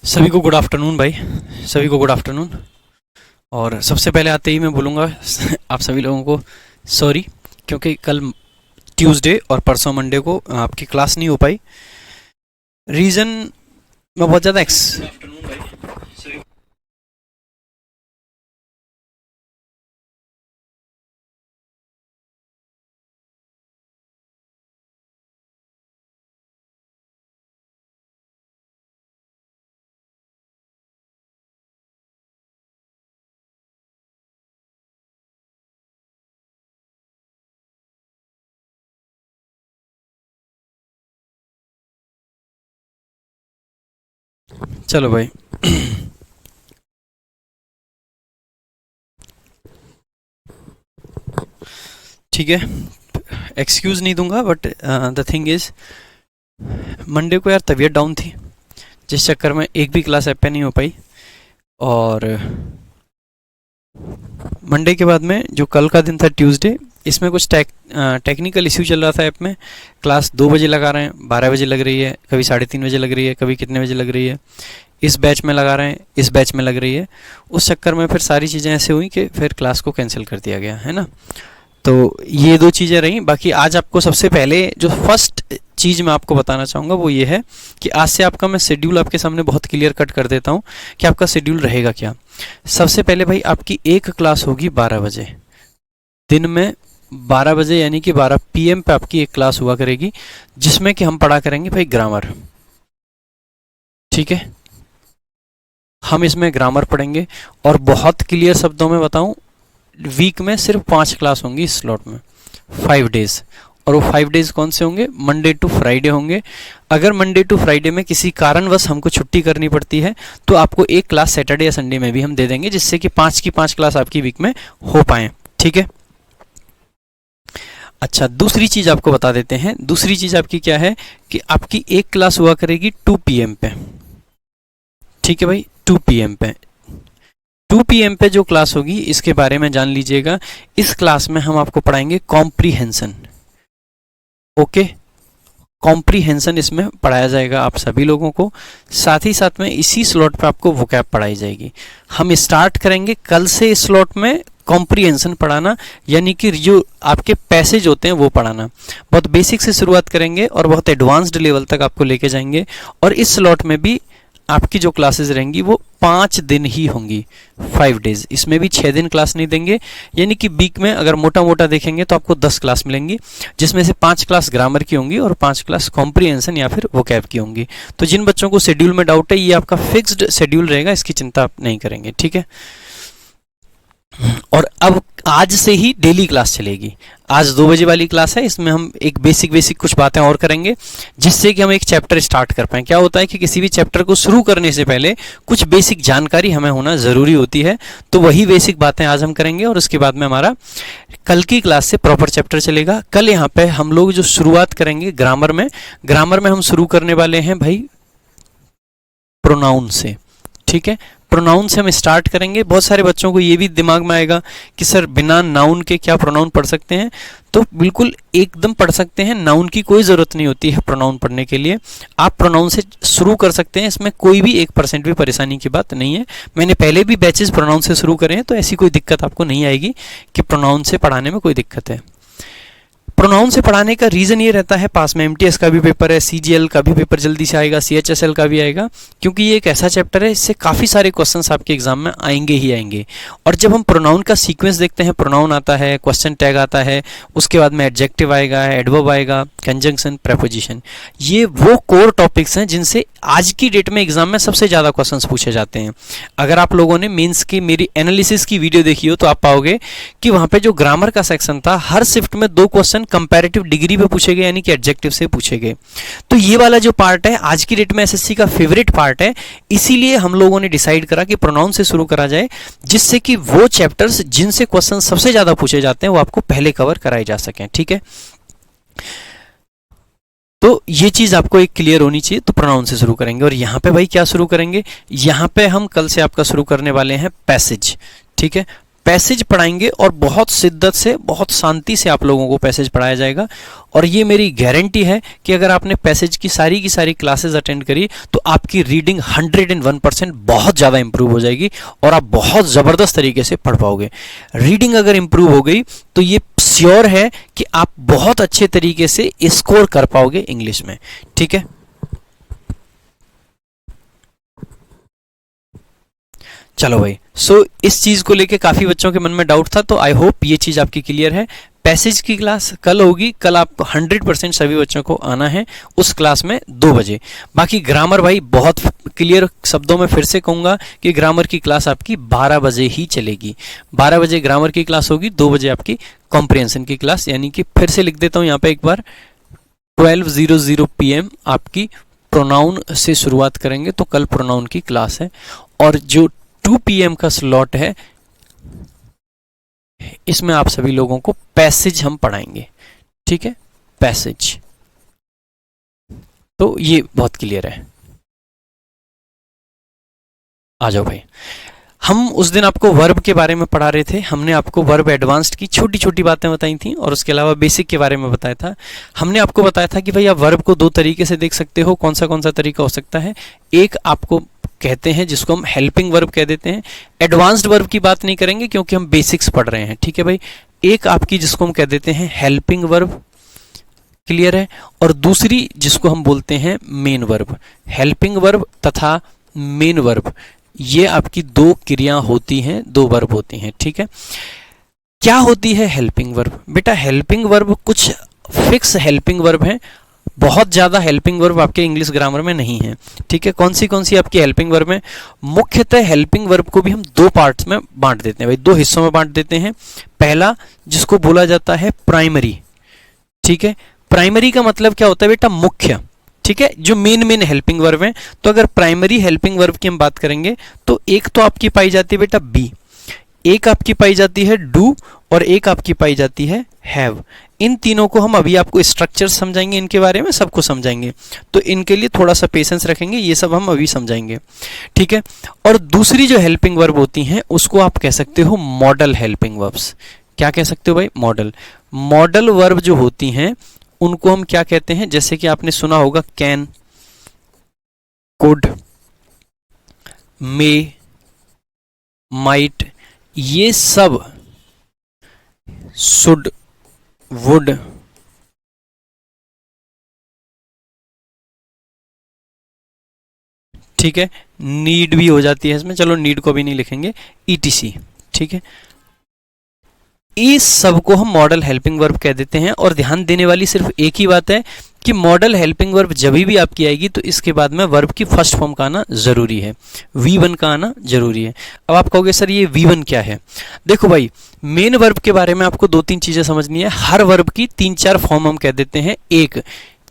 सभी को good afternoon भाई। सभी को गुड आफ्टरनून। और सबसे पहले आते ही मैं बोलूँगा आप सभी लोगों को सॉरी, क्योंकि कल ट्यूसडे और परसों मंडे को आपकी क्लास नहीं हो पाई। रीज़न मैं बहुत ज़्यादा चलो भाई ठीक है, एक्सक्यूज़ नहीं दूंगा, but the thing is Monday को यार तबीयत डाउन थी, जिस चक्कर में एक भी क्लास ऐप पे नहीं हो पाई। और मंडे के बाद में जो कल का दिन था ट्यूसडे, इसमें कुछ टेक्निकल इश्यू चल रहा था ऐप में। क्लास 2 बजे लगा रहे हैं, 12 बजे लग रही है, कभी 3:30 बजे लग रही है, कभी कितने बजे लग रही है। इस बैच में लगा रहे हैं, इस बैच में लग रही है। उस चक्कर में फिर सारी चीज़ें ऐसे हुई कि फिर क्लास को कैंसिल कर दिया गया, है ना। तो ये दो चीज़ें रहीं। बाकी आज आपको सबसे पहले जो फर्स्ट चीज़ मैं आपको बताना चाहूँगा वो ये है कि आज से आपका मैं शेड्यूल आपके सामने बहुत क्लियर कट कर देता हूँ कि आपका शेड्यूल रहेगा क्या। सबसे पहले भाई आपकी एक क्लास होगी 12 बजे, दिन में 12 बजे, यानी कि 12 PM पे आपकी एक क्लास हुआ करेगी, जिसमें कि हम पढ़ा करेंगे भाई ग्रामर। ठीक है, हम इसमें ग्रामर पढ़ेंगे। और बहुत क्लियर शब्दों में बताऊं, वीक में सिर्फ 5 क्लास होंगी इस स्लॉट में, 5 डेज। और वो 5 डेज कौन से होंगे? मंडे टू फ्राइडे होंगे। अगर मंडे टू फ्राइडे में किसी कारणवश हमको छुट्टी करनी पड़ती है तो आपको एक क्लास सैटरडे या संडे में भी हम दे देंगे, जिससे कि 5 की 5 क्लास आपकी वीक में हो पाए। ठीक है। अच्छा, दूसरी चीज़ आपको बता देते हैं। दूसरी चीज़ आपकी क्या है कि आपकी एक क्लास हुआ करेगी 2 PM पे। ठीक है भाई, 2 PM पे 2 PM पे जो क्लास होगी इसके बारे में जान लीजिएगा। इस क्लास में हम आपको पढ़ाएंगे कॉम्प्रीहेंशन। ओके, कॉम्प्रीहेंशन इसमें पढ़ाया जाएगा आप सभी लोगों को। साथ ही साथ में इसी स्लॉट पे आपको वोकैब पढ़ाई जाएगी। हम स्टार्ट करेंगे कल से इस स्लॉट में कॉम्प्रीहेंशन पढ़ाना, यानी कि जो आपके पैसेज होते हैं वो पढ़ाना। बहुत बेसिक से शुरुआत करेंगे और बहुत एडवांस्ड लेवल तक आपको लेके जाएंगे। और इस स्लॉट में भी आपकी जो क्लासेस रहेंगी वो 5 दिन ही होंगी, 5 डेज। इसमें भी 6 दिन क्लास नहीं देंगे, यानी कि वीक में अगर मोटा मोटा देखेंगे तो आपको 10 क्लास मिलेंगी, जिसमें से 5 क्लास ग्रामर की होंगी और 5 क्लास कॉम्प्रीहेंशन या फिर वोकैब की होंगी। तो जिन बच्चों को शेड्यूल में डाउट है, ये आपका फिक्स्ड शेड्यूल रहेगा, इसकी चिंता आप नहीं करेंगे। ठीक है। और अब आज से ही डेली क्लास चलेगी। आज 2 बजे वाली क्लास है, इसमें हम एक बेसिक कुछ बातें और करेंगे, जिससे कि हम एक चैप्टर स्टार्ट कर पाएँ। क्या होता है कि किसी भी चैप्टर को शुरू करने से पहले कुछ बेसिक जानकारी हमें होना ज़रूरी होती है। तो वही बेसिक बातें आज हम करेंगे और उसके बाद में हमारा कल की क्लास से प्रॉपर चैप्टर चलेगा। कल यहाँ पे हम लोग जो शुरुआत करेंगे ग्रामर में हम शुरू करने वाले हैं भाई प्रोनाउन से। ठीक है, प्रोनाउन से हम स्टार्ट करेंगे। बहुत सारे बच्चों को ये भी दिमाग में आएगा कि सर बिना नाउन के क्या प्रोनाउन पढ़ सकते हैं? तो बिल्कुल एकदम पढ़ सकते हैं, नाउन की कोई ज़रूरत नहीं होती है प्रोनाउन पढ़ने के लिए। आप प्रोनाउन से शुरू कर सकते हैं, इसमें कोई भी 1% भी परेशानी की बात नहीं है। मैंने पहले भी बैचेस प्रोनाउन से शुरू करे हैं, तो ऐसी कोई दिक्कत आपको नहीं आएगी कि प्रोनाउन से पढ़ाने में कोई दिक्कत है। प्रोनाउन से पढ़ाने का रीज़न ये रहता है, पास में एमटीएस का भी पेपर है, सीजीएल का भी पेपर जल्दी से आएगा, सीएचएसएल का भी आएगा, क्योंकि ये एक ऐसा चैप्टर है इससे काफ़ी सारे क्वेश्चंस आपके एग्जाम में आएंगे ही आएंगे। और जब हम प्रोनाउन का सीक्वेंस देखते हैं, प्रोनाउन आता है, क्वेश्चन टैग आता है, उसके बाद में एडजेक्टिव आएगा, एडवर्ब आएगा, कंजंक्शन, प्रेपोजिशन। ये वो कोर टॉपिक्स हैं जिनसे आज की डेट में एग्जाम में सबसे ज़्यादा क्वेश्चंस पूछे जाते हैं। अगर आप लोगों ने मेंस की मेरी एनालिसिस की वीडियो देखी हो तो आप पाओगे कि वहाँ पे जो ग्रामर का सेक्शन था, हर शिफ्ट में 2 क्वेश्चन कंपैरेटिव डिग्री पे पूछे गए, यानी कि एडजेक्टिव से पूछे गए। तो ये वाला जो पार्ट है आज की डेट में एसएससी का फेवरेट पार्ट है, इसीलिए हम लोगों ने डिसाइड करा कि प्रोनाउन से शुरू करा जाए, जिससे कि वो चैप्टर्स जिनसे क्वेश्चन सबसे ज़्यादा पूछे जाते हैं वो आपको पहले कवर कराए जा सकें। ठीक है, तो ये चीज़ आपको एक क्लियर होनी चाहिए। तो प्रोनाउन से शुरू करेंगे। और यहाँ पे भाई क्या शुरू करेंगे? यहाँ पे हम कल से आपका शुरू करने वाले हैं पैसेज। ठीक है, पैसेज पढ़ाएंगे और बहुत शिद्दत से, बहुत शांति से आप लोगों को पैसेज पढ़ाया जाएगा। और ये मेरी गारंटी है कि अगर आपने पैसेज की सारी क्लासेस अटेंड करी तो आपकी रीडिंग 101% बहुत ज़्यादा इंप्रूव हो जाएगी और आप बहुत ज़बरदस्त तरीके से पढ़ पाओगे। रीडिंग अगर इंप्रूव हो गई तो ये श्योर है कि आप बहुत अच्छे तरीके से स्कोर कर पाओगे इंग्लिश में। ठीक है, चलो भाई। सो इस चीज को लेके काफी बच्चों के मन में डाउट था, तो आई होप ये चीज आपकी क्लियर है। पैसेज की क्लास कल होगी, कल आप 100% सभी बच्चों को आना है उस क्लास में 2 बजे। बाकी ग्रामर भाई बहुत क्लियर शब्दों में फिर से कहूंगा कि ग्रामर की क्लास आपकी 12 बजे ही चलेगी। 12 बजे ग्रामर की क्लास होगी, 2 बजे आपकी कॉम्प्रिहेंशन की क्लास, यानी कि फिर से लिख देता हूं यहाँ पे एक बार, 12:00 PM आपकी प्रोनाउन से शुरुआत करेंगे, तो कल प्रोनाउन की क्लास है। और जो 2 PM का स्लॉट है, इसमें आप सभी लोगों को पैसेज हम पढ़ाएंगे। ठीक है, पैसेज, तो ये बहुत क्लियर है। आ जाओ भाई। हम उस दिन आपको वर्ब के बारे में पढ़ा रहे थे, हमने आपको वर्ब एडवांस्ड की छोटी छोटी बातें बताई थी और उसके अलावा बेसिक के बारे में बताया था। हमने आपको बताया था कि भाई आप वर्ब को 2 तरीके से देख सकते हो। कौन सा तरीका हो सकता है? एक आपको कहते हैं जिसको हम हेल्पिंग वर्ब कह देते हैं। एडवांस्ड वर्ब की बात नहीं करेंगे क्योंकि हम बेसिक्स पढ़ रहे हैं। ठीक है भाई, एक आपकी जिसको हम कह देते हैं हेल्पिंग वर्ब, क्लियर है, और दूसरी जिसको हम बोलते हैं मेन वर्ब। हेल्पिंग वर्ब तथा मेन वर्ब, ये आपकी 2 क्रिया होती हैं, 2 वर्ब होती हैं। ठीक है, क्या होती है हेल्पिंग वर्ब? बेटा हेल्पिंग वर्ब कुछ फिक्स हेल्पिंग वर्ब है, बहुत ज्यादा हेल्पिंग वर्ब आपके इंग्लिश ग्रामर में नहीं है। ठीक है, कौन सी आपकी हेल्पिंग वर्ब है? मुख्यतः हेल्पिंग वर्ब को भी हम 2 पार्ट्स में बांट देते हैं भाई, 2 हिस्सों में बांट देते हैं। पहला जिसको बोला जाता है प्राइमरी। ठीक है, प्राइमरी का मतलब क्या होता है बेटा? मुख्य। ठीक है, जो मेन हेल्पिंग वर्ब है। तो अगर प्राइमरी हेल्पिंग वर्ब की हम बात करेंगे तो एक तो आपकी पाई जाती है बेटा बी, एक आपकी पाई जाती है डू, और एक आपकी पाई जाती है हैव। इन तीनों को हम अभी आपको स्ट्रक्चर समझाएंगे, इनके बारे में सबको समझाएंगे, तो इनके लिए थोड़ा सा पेशेंस रखेंगे, ये सब हम अभी समझाएंगे। ठीक है, और दूसरी जो हेल्पिंग वर्ब होती हैं उसको आप कह सकते हो मॉडल हेल्पिंग वर्ब्स। क्या कह सकते हो भाई? मॉडल वर्ब जो होती हैं उनको हम क्या कहते हैं? जैसे कि आपने सुना होगा कैन, कुड, मे, माइट, ये सब, शुड, वुड, ठीक है, नीड भी हो जाती है इसमें, चलो नीड को भी नहीं लिखेंगे, ईटीसी। ठीक है, इस सब को हम मॉडल हेल्पिंग वर्ब कह देते हैं। और ध्यान देने वाली सिर्फ एक ही बात है कि मॉडल हेल्पिंग वर्ब जब भी आपकी आएगी तो इसके बाद में वर्ब की फर्स्ट फॉर्म का आना जरूरी है, V1 का आना जरूरी है। अब आप कहोगे सर ये V1 क्या है? देखो भाई, मेन वर्ब के बारे में आपको 2-3 चीजें समझनी है। हर वर्ब की 3-4 फॉर्म हम कह देते हैं। एक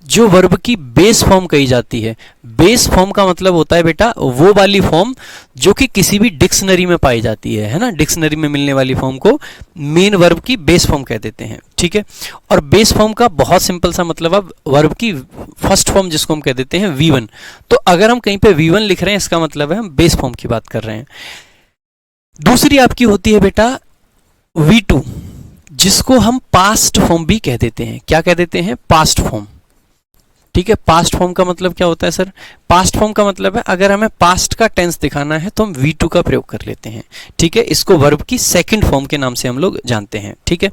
जो वर्ब की बेस फॉर्म कही जाती है, बेस फॉर्म का मतलब होता है बेटा वो वाली फॉर्म जो कि किसी भी डिक्शनरी में पाई जाती है ना, डिक्शनरी में मिलने वाली फॉर्म को मेन वर्ब की बेस फॉर्म कह देते हैं। ठीक है, और बेस फॉर्म का बहुत सिंपल सा मतलब अब वर्ब की फर्स्ट फॉर्म जिसको हम कह देते हैं V1। तो अगर हम कहीं पे V1 लिख रहे हैं इसका मतलब है हम बेस फॉर्म की बात कर रहे हैं। दूसरी आपकी होती है बेटा V2, जिसको हम पास्ट फॉर्म भी कह देते हैं। क्या कह देते हैं? Past form. ठीक है, पास्ट फॉर्म का मतलब क्या होता है सर? पास्ट फॉर्म का मतलब है अगर हमें पास्ट का टेंस दिखाना है तो हम V2 का प्रयोग कर लेते हैं। ठीक है, इसको वर्ब की सेकंड फॉर्म के नाम से हम लोग जानते हैं। ठीक है,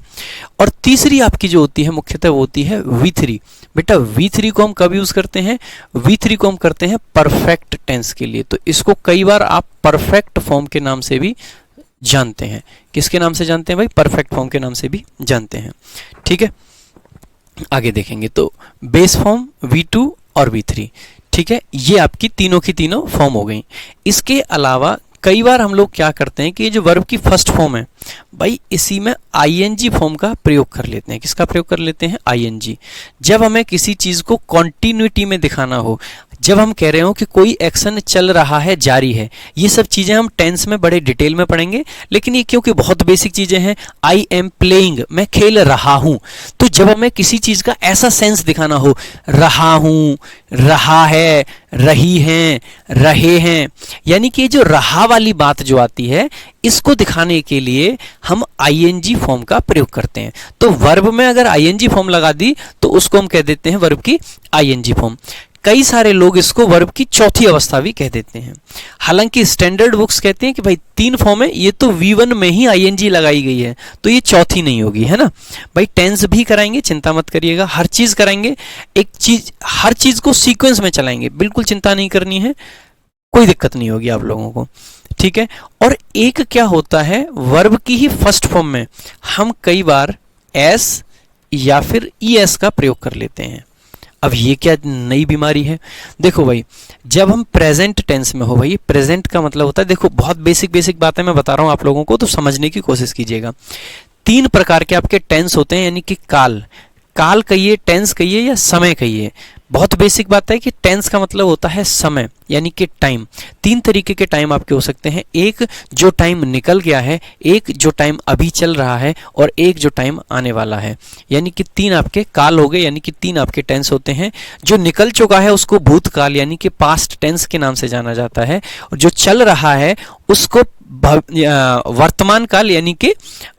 और तीसरी आपकी जो होती है मुख्यतः वो होती है V3। बेटा V3 को हम कब यूज करते हैं? V3 को हम करते हैं परफेक्ट टेंस के लिए। तो इसको कई बार आप परफेक्ट फॉर्म के नाम से भी जानते हैं। किसके नाम से जानते हैं भाई? परफेक्ट फॉर्म के नाम से भी जानते हैं। ठीक है, आगे देखेंगे तो बेस फॉर्म V2 और V3। ठीक है, ये आपकी तीनों की तीनों फॉर्म हो गई। इसके अलावा कई बार हम लोग क्या करते हैं कि ये जो वर्ब की फर्स्ट फॉर्म है भाई, इसी में ING फॉर्म का प्रयोग कर लेते हैं। किसका प्रयोग कर लेते हैं? ING। जब हमें किसी चीज को कॉन्टिन्यूटी में दिखाना हो, जब हम कह रहे हो कि कोई एक्शन चल रहा है, जारी है, ये सब चीजें हम टेंस में बड़े डिटेल में पढ़ेंगे, लेकिन ये क्योंकि बहुत बेसिक चीजें हैं। आई एम प्लेइंग, मैं खेल रहा हूं। तो जब हमें किसी चीज का ऐसा सेंस दिखाना हो, रहा हूं, रहा है, रही हैं, रहे हैं, यानी कि जो रहा वाली बात जो आती है, इसको दिखाने के लिए लिए हम आईएनजी फॉर्म का प्रयोग करते हैं। तो वर्ब में अगर आईएनजी फॉर्म लगा दी तो उसको हम कह देते हैं वर्ब की आईएनजी फॉर्म। कई सारे लोग इसको वर्ब की चौथी अवस्था भी कह देते हैं। हालांकि स्टैंडर्ड बुक्स कहते हैं कि भाई 3 फॉर्म है, ये तो V1 में ही आईएनजी लगाई गई है, तो ये चौथी नहीं होगी, है ना भाई। टेंस भी कराएंगे, चिंता मत करिएगा, हर चीज कराएंगे, एक चीज हर चीज को सीक्वेंस में चलाएंगे, बिल्कुल चिंता नहीं करनी है, कोई दिक्कत नहीं होगी आप लोगों को, ठीक है। और एक क्या होता है, वर्ब की ही फर्स्ट फॉर्म में हम कई बार एस या फिर ईएस का प्रयोग कर लेते हैं। अब ये क्या नई बीमारी है, देखो भाई, जब हम प्रेजेंट टेंस में हो, भाई प्रेजेंट का मतलब होता है, देखो बहुत बेसिक बातें मैं बता रहा हूं आप लोगों को, तो समझने की कोशिश कीजिएगा। 3 प्रकार के आपके टेंस होते हैं, यानी कि काल कहिए, टेंस कहिए या समय कहिए। बहुत बेसिक बात है कि टेंस का मतलब होता है समय, यानी कि टाइम। 3 तरीके के टाइम आपके हो सकते हैं, एक जो टाइम निकल गया है, एक जो टाइम अभी चल रहा है, और एक जो टाइम आने वाला है। यानी कि 3 आपके काल हो गए, यानी कि 3 आपके टेंस होते हैं। जो निकल चुका है उसको भूतकाल यानी कि पास्ट टेंस के नाम से जाना जाता है, और जो चल रहा है उसको वर्तमान काल यानी कि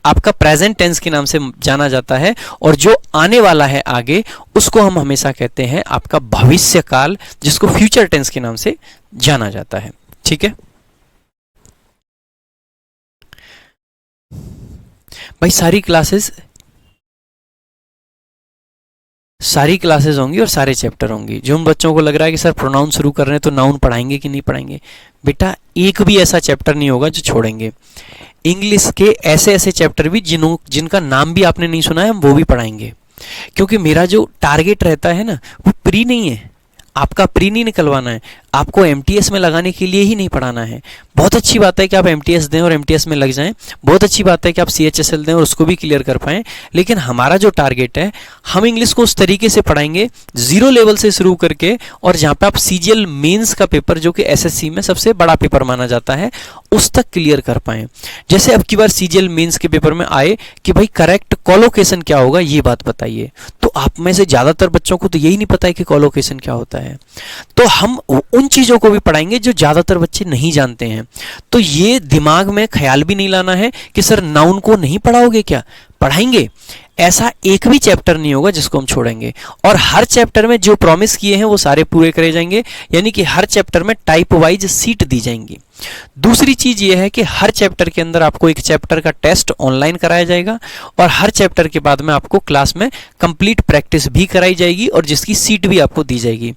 आपका प्रेजेंट टेंस के नाम से जाना जाता है, और जो आने वाला है आगे उसको हम हमेशा कहते हैं आपका भविष्य काल, जिसको फ्यूचर टेंस के नाम से जाना जाता है, ठीक है भाई। सारी क्लासेस होंगी और सारे चैप्टर होंगी। जो उन बच्चों को लग रहा है कि सर प्रोनाउन शुरू कर रहे हैं तो नाउन पढ़ाएंगे कि नहीं पढ़ाएंगे, बेटा एक भी ऐसा चैप्टर नहीं होगा जो छोड़ेंगे। इंग्लिश के ऐसे ऐसे चैप्टर भी जिनका नाम भी आपने नहीं सुना है, हम वो भी पढ़ाएंगे, क्योंकि मेरा जो टारगेट रहता है ना, वो प्री नहीं है, आपका प्री नहीं निकलवाना है, आपको एमटीएस में लगाने के लिए ही नहीं पढ़ाना है। बहुत अच्छी बात है कि आप एमटीएस दें और एमटीएस में लग जाएं, बहुत अच्छी बात है कि आप सीएचएसएल दें और उसको भी क्लियर कर पाएं, लेकिन हमारा जो टारगेट है, हम इंग्लिश को उस तरीके से पढ़ाएंगे 0 लेवल से शुरू करके, और जहां पे आप सीजीएल मेंस का पेपर, जो कि एसएससी में सबसे बड़ा पेपर माना जाता है, उस तक क्लियर कर पाएं। जैसे अब की बार सीजीएल मेंस के पेपर में आए कि भाई करेक्ट कोलोकेशन क्या होगा, ये बात बताइए, तो आप में से ज्यादातर बच्चों को तो यही नहीं पता है कि कोलोकेशन क्या होता है। तो हम उन चीजों को भी पढ़ाएंगे जो ज्यादातर बच्चे नहीं जानते हैं। तो ये दिमाग में ख्याल भी नहीं लाना है कि सर नाउन को नहीं पढ़ाओगे क्या, पढ़ाएंगे। ऐसा एक भी चैप्टर नहीं होगा जिसको हम छोड़ेंगे, और हर चैप्टर में जो प्रॉमिस किए हैं वो सारे पूरे करे जाएंगे, यानी कि हर चैप्टर में टाइप वाइज सीट दी जाएंगी। दूसरी चीज ये है कि हर चैप्टर के अंदर आपको एक चैप्टर का टेस्ट ऑनलाइन कराया जाएगा, और हर चैप्टर के बाद में आपको क्लास में कंप्लीट प्रैक्टिस भी कराई जाएगी, और जिसकी सीट भी आपको दी जाएगी।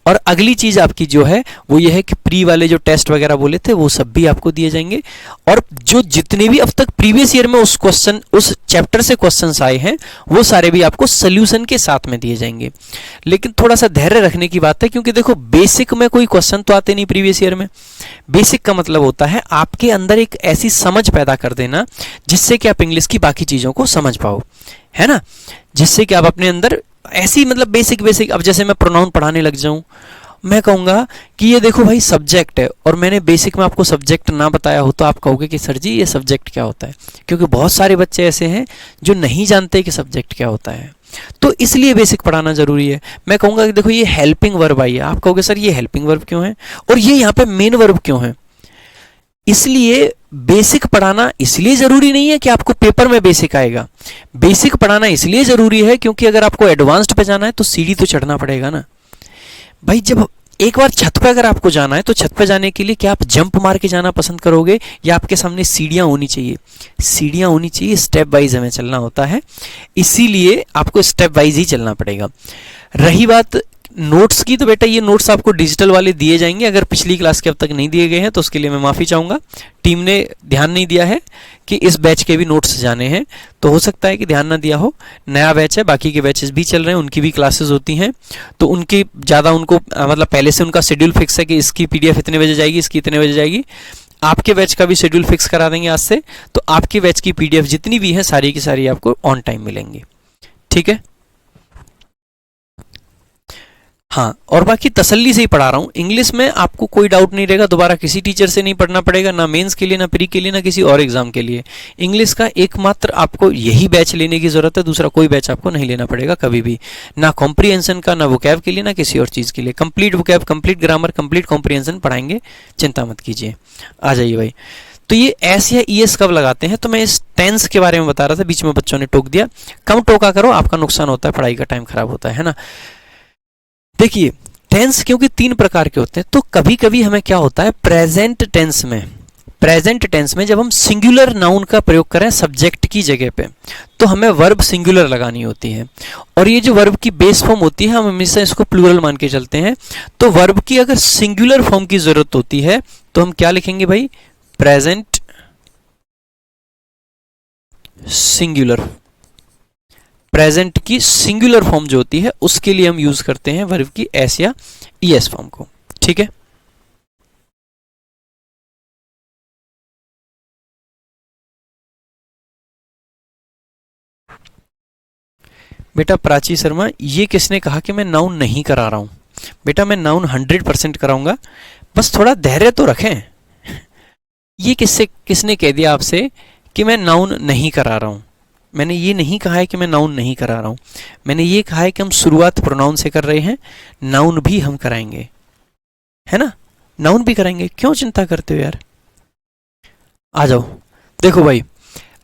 और अगली चीज आपकी जो है वो ये है कि प्री वाले जो टेस्ट वगैरह बोले थे वो सब भी आपको दिए जाएंगे, और जो जितने भी अब तक प्रीवियस ईयर में उस चैप्टर से क्वेश्चंस आए हैं वो सारे भी आपको सोल्यूशन के साथ में दिए जाएंगे। लेकिन थोड़ा सा धैर्य रखने की बात है, क्योंकि देखो बेसिक में कोई क्वेश्चन तो आते नहीं प्रीवियस ईयर में। बेसिक का मतलब होता है आपके अंदर एक ऐसी समझ पैदा कर देना जिससे कि आप इंग्लिश की बाकी चीजों को समझ पाओ, है ना, जिससे कि आप अपने अंदर ऐसी मतलब बेसिक अब जैसे मैं प्रोनाउन पढ़ाने लग जाऊं, मैं कहूंगा कि ये देखो भाई सब्जेक्ट है, और मैंने बेसिक में आपको सब्जेक्ट ना बताया हो तो आप कहोगे कि सर जी ये सब्जेक्ट क्या होता है, क्योंकि बहुत सारे बच्चे ऐसे हैं जो नहीं जानते कि सब्जेक्ट क्या होता है। तो इसलिए बेसिक पढ़ाना जरूरी है। मैं कहूंगा कि देखो ये हेल्पिंग वर्ब आई है, आप कहोगे सर ये हेल्पिंग वर्ब क्यों है, और ये यहाँ पे मेन वर्ब क्यों है। इसलिए बेसिक पढ़ाना इसलिए जरूरी नहीं है कि आपको पेपर में बेसिक आएगा, बेसिक पढ़ाना इसलिए जरूरी है क्योंकि अगर आपको एडवांस्ड पे जाना है तो सीढ़ी तो चढ़ना पड़ेगा ना भाई। जब एक बार छत पे अगर आपको जाना है तो छत पे जाने के लिए क्या आप जंप मार के जाना पसंद करोगे, या आपके सामने सीढ़ियां होनी चाहिए? सीढ़ियां होनी चाहिए, स्टेप वाइज हमें चलना होता है, इसीलिए आपको स्टेप वाइज ही चलना पड़ेगा। रही बात नोट्स की, तो बेटा ये नोट्स आपको डिजिटल वाले दिए जाएंगे। अगर पिछली क्लास के अब तक नहीं दिए गए हैं तो उसके लिए मैं माफ़ी चाहूँगा, टीम ने ध्यान नहीं दिया है कि इस बैच के भी नोट्स जाने हैं, तो हो सकता है कि ध्यान ना दिया हो। नया बैच है, बाकी के बैचेस भी चल रहे हैं, उनकी भी क्लासेस होती हैं, तो उनकी ज़्यादा उनको मतलब पहले से उनका शेड्यूल फिक्स है कि इसकी PDF इतने बजे जाएगी, इसकी इतने बजे जाएगी। आपके बैच का भी शेड्यूल फिक्स करा देंगे आज से, तो आपके बैच की PDF जितनी भी है सारी की सारी आपको ऑन टाइम मिलेंगी, ठीक है। हाँ, और बाकी तसल्ली से ही पढ़ा रहा हूँ। इंग्लिश में आपको कोई डाउट नहीं रहेगा, दोबारा किसी टीचर से नहीं पढ़ना पड़ेगा, ना मेंस के लिए, ना प्री के लिए, ना किसी और एग्जाम के लिए। इंग्लिश का एकमात्र आपको यही बैच लेने की जरूरत है, दूसरा कोई बैच आपको नहीं लेना पड़ेगा कभी भी, ना कॉम्प्रिहेंशन का, ना वोकैब के लिए, ना किसी और चीज़ के लिए। Complete vocab, complete grammar, complete comprehension पढ़ाएंगे, चिंता मत कीजिए। आ जाइए भाई। तो ये एस या ई एस कब लगाते हैं, तो मैं इस टेंस के बारे में बता रहा था, बीच में बच्चों ने टोक दिया। कम टोका करो, आपका नुकसान होता है, पढ़ाई का टाइम खराब होता है ना। देखिए टेंस क्योंकि 3 प्रकार के होते हैं, तो कभी कभी हमें क्या होता है प्रेजेंट टेंस में जब हम सिंगुलर नाउन का प्रयोग करें सब्जेक्ट की जगह पे, तो हमें वर्ब सिंगुलर लगानी होती है। और ये जो वर्ब की बेस फॉर्म होती है, हम हमेशा इसको प्लूरल मान के चलते हैं। तो वर्ब की अगर सिंगुलर फॉर्म की जरूरत होती है तो हम क्या लिखेंगे भाई, प्रेजेंट सिंगुलर। प्रेजेंट की सिंगुलर फॉर्म जो होती है उसके लिए हम यूज करते हैं वर्ब की एस या ईएस फॉर्म को। ठीक है। बेटा प्राची शर्मा, ये किसने कहा कि मैं नाउन नहीं करा रहा हूं? बेटा मैं नाउन 100% कराऊंगा, बस थोड़ा धैर्य तो रखें। ये किसने कह दिया आपसे कि मैं नाउन नहीं करा रहा हूं? मैंने ये नहीं कहा है कि मैं नाउन नहीं करा रहा हूं, मैंने ये कहा है कि हम शुरुआत प्रोनाउन से कर रहे हैं, नाउन भी हम कराएंगे, है ना। नाउन भी कराएंगे, क्यों चिंता करते हो यार। आ जाओ। देखो भाई,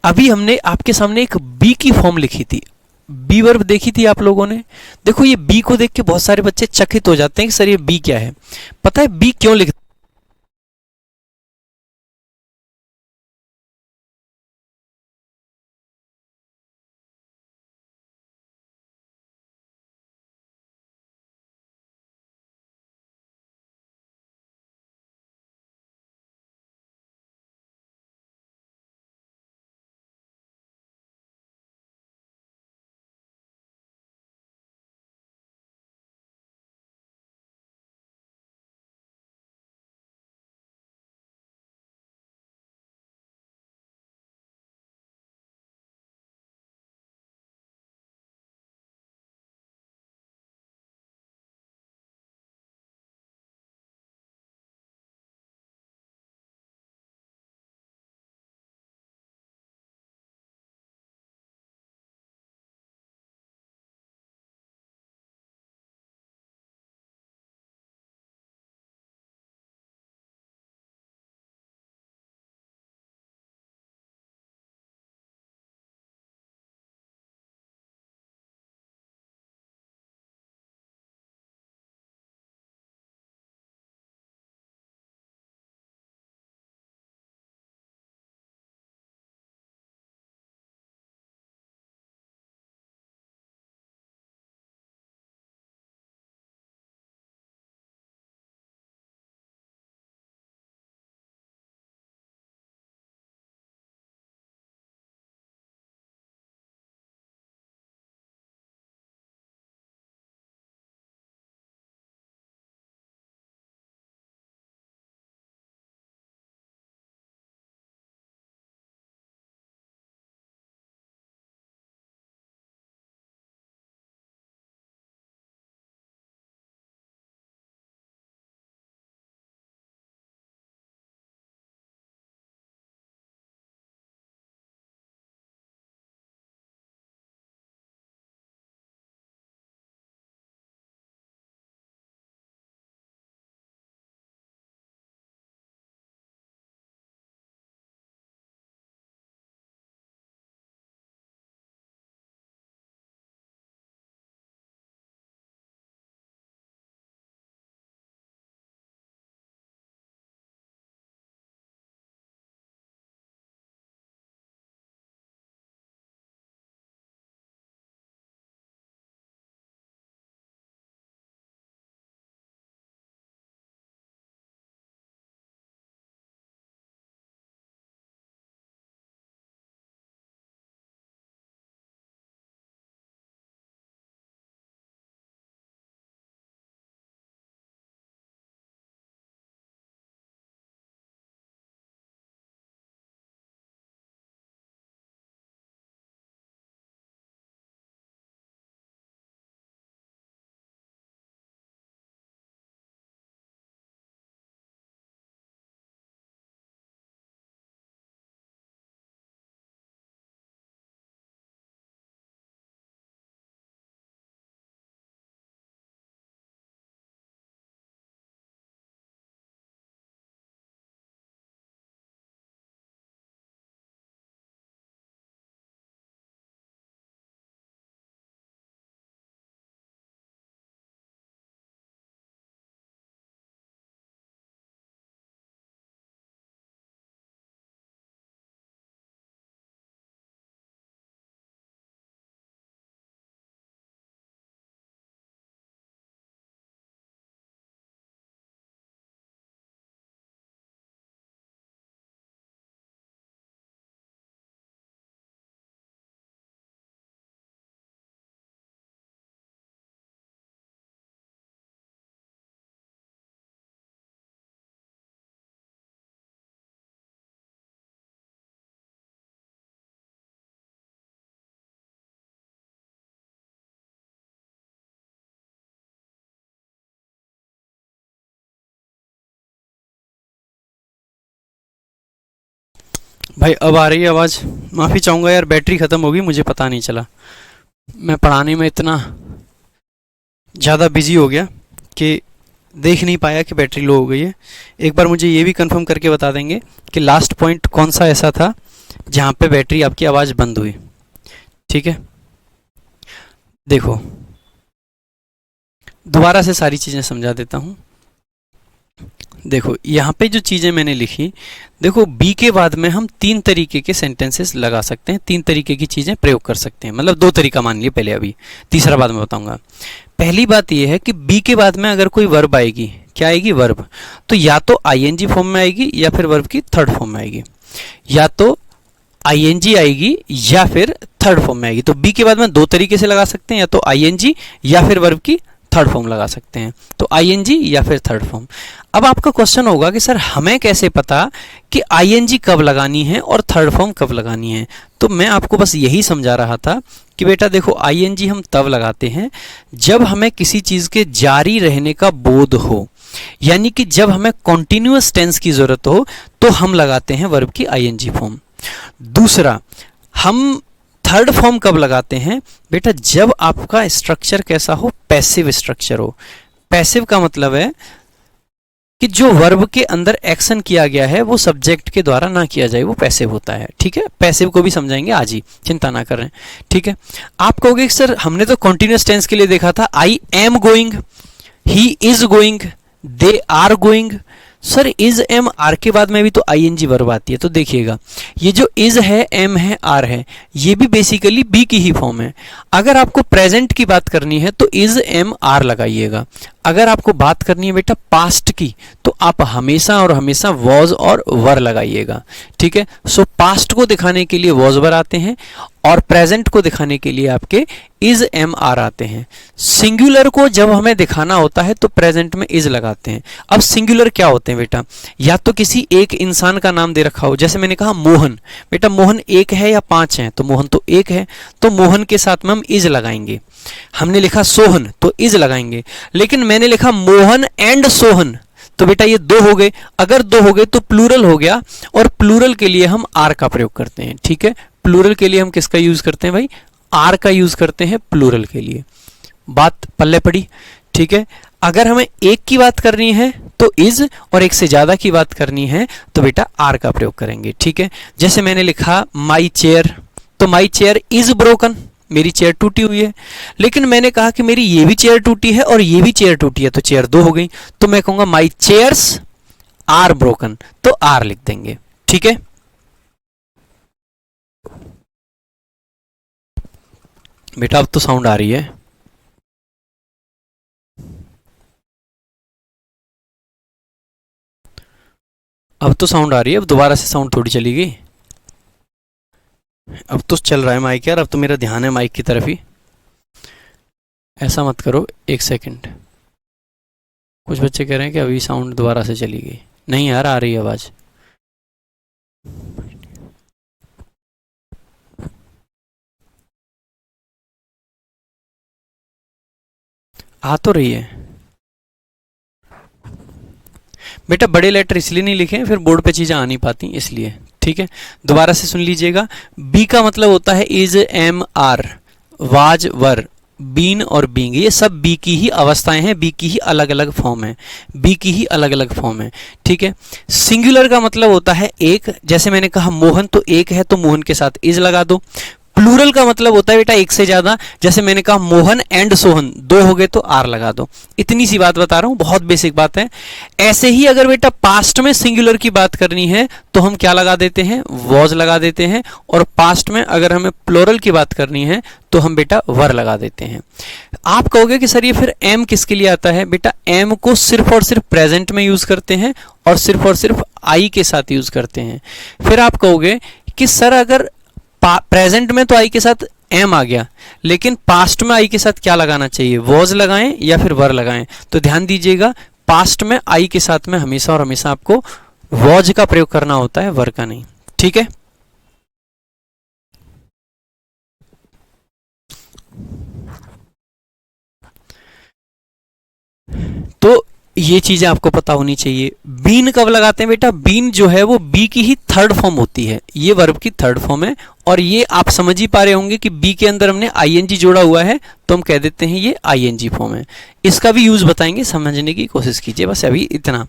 अभी हमने आपके सामने एक बी की फॉर्म लिखी थी, बी वर्ब देखी थी आप लोगों ने। देखो ये बी को देख के बहुत सारे बच्चे चकित हो जाते हैं कि सर ये बी क्या है। पता है बी क्यों लिख भाई अब आ रही है आवाज़? माफ़ी चाहूँगा यार, बैटरी ख़त्म होगी, मुझे पता नहीं चला। मैं पढ़ाने में इतना ज़्यादा बिजी हो गया कि देख नहीं पाया कि बैटरी लो हो गई है। एक बार मुझे ये भी कंफर्म करके बता देंगे कि लास्ट पॉइंट कौन सा ऐसा था जहाँ पे बैटरी आपकी आवाज़ बंद हुई। ठीक है, देखो दोबारा से सारी चीज़ें समझा देता हूँ। देखो यहाँ पे जो चीज़ें मैंने लिखी, देखो बी के बाद में हम तीन तरीके के सेंटेंसेस लगा सकते हैं, तीन तरीके की चीज़ें प्रयोग कर सकते हैं, मतलब दो तरीका मान लिए पहले, अभी तीसरा बाद में बताऊंगा। पहली बात यह है कि बी के बाद में अगर कोई वर्ब आएगी, क्या आएगी? वर्ब, तो या तो आईएनजी फॉर्म में आएगी या फिर वर्ब की थर्ड फॉर्म में आएगी, या तो आईएनजी आएगी या फिर थर्ड फॉर्म में आएगी। तो बी के बाद में दो तरीके से लगा सकते हैं, या तो आईएनजी या फिर वर्ब की थर्ड फॉर्म लगा सकते हैं, तो आईएनजी या फिर थर्ड फॉर्म। अब आपका क्वेश्चन होगा कि सर हमें कैसे पता कि आईएनजी कब लगानी है और थर्ड फॉर्म कब लगानी है? तो मैं आपको बस यही समझा रहा था कि बेटा देखो आईएनजी हम तब लगाते हैं जब हमें किसी चीज़ के जारी रहने का बोध हो, यानी कि जब हमें कॉन्टिन्यूअस टेंस की जरूरत हो तो हम लगाते हैं वर्ब की आईएनजी फॉर्म। दूसरा, हम थर्ड फॉर्म कब लगाते हैं? बेटा जब आपका स्ट्रक्चर कैसा हो? पैसिव स्ट्रक्चर हो। पैसिव का मतलब है कि जो वर्ब के अंदर एक्शन किया गया है वो सब्जेक्ट के द्वारा ना किया जाए, वो पैसिव होता है। ठीक है, पैसिव को भी समझाएंगे आज ही, चिंता ना करें। ठीक है, आप कहोगे सर हमने तो कॉन्टिन्यूअस टेंस के लिए देखा था, I am going, he is going, they are going. Sir is am are के बाद में भी तो आईएनजी वर्ब आती है, तो देखिएगा ये जो इज है, एम है, आर है, ये भी बेसिकली बी की ही फॉर्म है। अगर आपको प्रेजेंट की बात करनी है तो इज एम आर लगाइएगा। अगर आपको बात करनी है बेटा पास्ट की तो आप हमेशा और हमेशा वॉज और वर लगाइएगा। ठीक है, सो पास्ट को दिखाने के लिए वॉज वर आते हैं और प्रेजेंट को दिखाने के लिए आपके इज एम आर आते हैं। सिंगुलर को जब हमें दिखाना होता है तो प्रेजेंट में इज लगाते हैं। अब सिंगुलर क्या होते हैं बेटा? या तो किसी एक इंसान का नाम दे रखा हो, जैसे मैंने कहा मोहन, बेटा मोहन एक है या पांच है? तो मोहन तो एक है, तो मोहन के साथ में हम इज लगाएंगे। हमने लिखा सोहन तो इज लगाएंगे, लेकिन मैंने लिखा मोहन एंड सोहन, तो बेटा ये दो हो गए। अगर दो हो गए तो प्लूरल हो गया, और प्लूरल के लिए हम आर का प्रयोग करते हैं। ठीक है, प्लूरल के लिए हम किसका यूज करते हैं भाई? आर का यूज करते हैं प्लूरल के लिए। बात पल्ले पड़ी? ठीक है, अगर हमें एक की बात करनी है तो इज, और एक से ज्यादा की बात करनी है तो बेटा आर का प्रयोग करेंगे। ठीक है, जैसे मैंने लिखा माई चेयर, तो माई चेयर इज ब्रोकन, मेरी चेयर टूटी हुई है। लेकिन मैंने कहा कि मेरी ये भी चेयर टूटी है और ये भी चेयर टूटी है, तो चेयर दो हो गई, तो मैं कहूंगा माई चेयर्स आर ब्रोकन, तो आर लिख देंगे। ठीक है, बेटा अब तो साउंड आ रही है। अब तो साउंड आ रही है, अब दोबारा से साउंड थोड़ी चली गई। अब तो चल रहा है माइक यार, अब तो मेरा ध्यान है माइक की तरफ ही। ऐसा मत करो, एक सेकंड। कुछ बच्चे कह रहे हैं कि अभी साउंड दोबारा से चली गई। नहीं यार, आ रही है आवाज। आ तो रही है बेटा, बड़े लेटर इसलिए नहीं लिखे फिर बोर्ड पे चीजें आ नहीं पाती इसलिए। ठीक है, दोबारा से सुन लीजिएगा। बी का मतलब होता है is am are, was were, been और बींग, ये सब बी की ही अवस्थाएं हैं, बी की ही अलग अलग फॉर्म है, बी की ही अलग अलग फॉर्म है। ठीक है, सिंगुलर का मतलब होता है एक, जैसे मैंने कहा मोहन तो एक है तो मोहन के साथ इज लगा दो। प्लूरल का मतलब होता है बेटा एक से ज्यादा, जैसे मैंने कहा मोहन एंड सोहन, दो हो गए तो आर लगा दो। इतनी सी बात बता रहा हूं, बहुत बेसिक बात है। ऐसे ही अगर बेटा पास्ट में सिंगुलर की बात करनी है तो हम क्या लगा देते हैं? वॉज लगा देते हैं, और पास्ट में अगर हमें प्लूरल की बात करनी है तो हम बेटा वर लगा देते हैं। आप कहोगे कि सर ये फिर एम किसके लिए आता है? बेटा एम को सिर्फ और सिर्फ प्रेजेंट में यूज करते हैं और सिर्फ आई के साथ यूज करते हैं। फिर आप कहोगे कि सर अगर प्रेजेंट में तो आई के साथ एम आ गया, लेकिन पास्ट में आई के साथ क्या लगाना चाहिए? वॉज लगाएं या फिर वर लगाएं? तो ध्यान दीजिएगा, पास्ट में आई के साथ में हमेशा और हमेशा आपको वॉज का प्रयोग करना होता है, वर का नहीं। ठीक है, तो ये चीजें आपको पता होनी चाहिए। बीन कब लगाते हैं बेटा? बीन जो है वो बी की ही थर्ड फॉर्म होती है, ये वर्ब की थर्ड फॉर्म है। और ये आप समझ ही पा रहे होंगे कि बी के अंदर हमने आईएनजी जोड़ा हुआ है, तो हम कह देते हैं ये आईएनजी फॉर्म है। इसका भी यूज बताएंगे, समझने की कोशिश कीजिए, बस अभी इतना।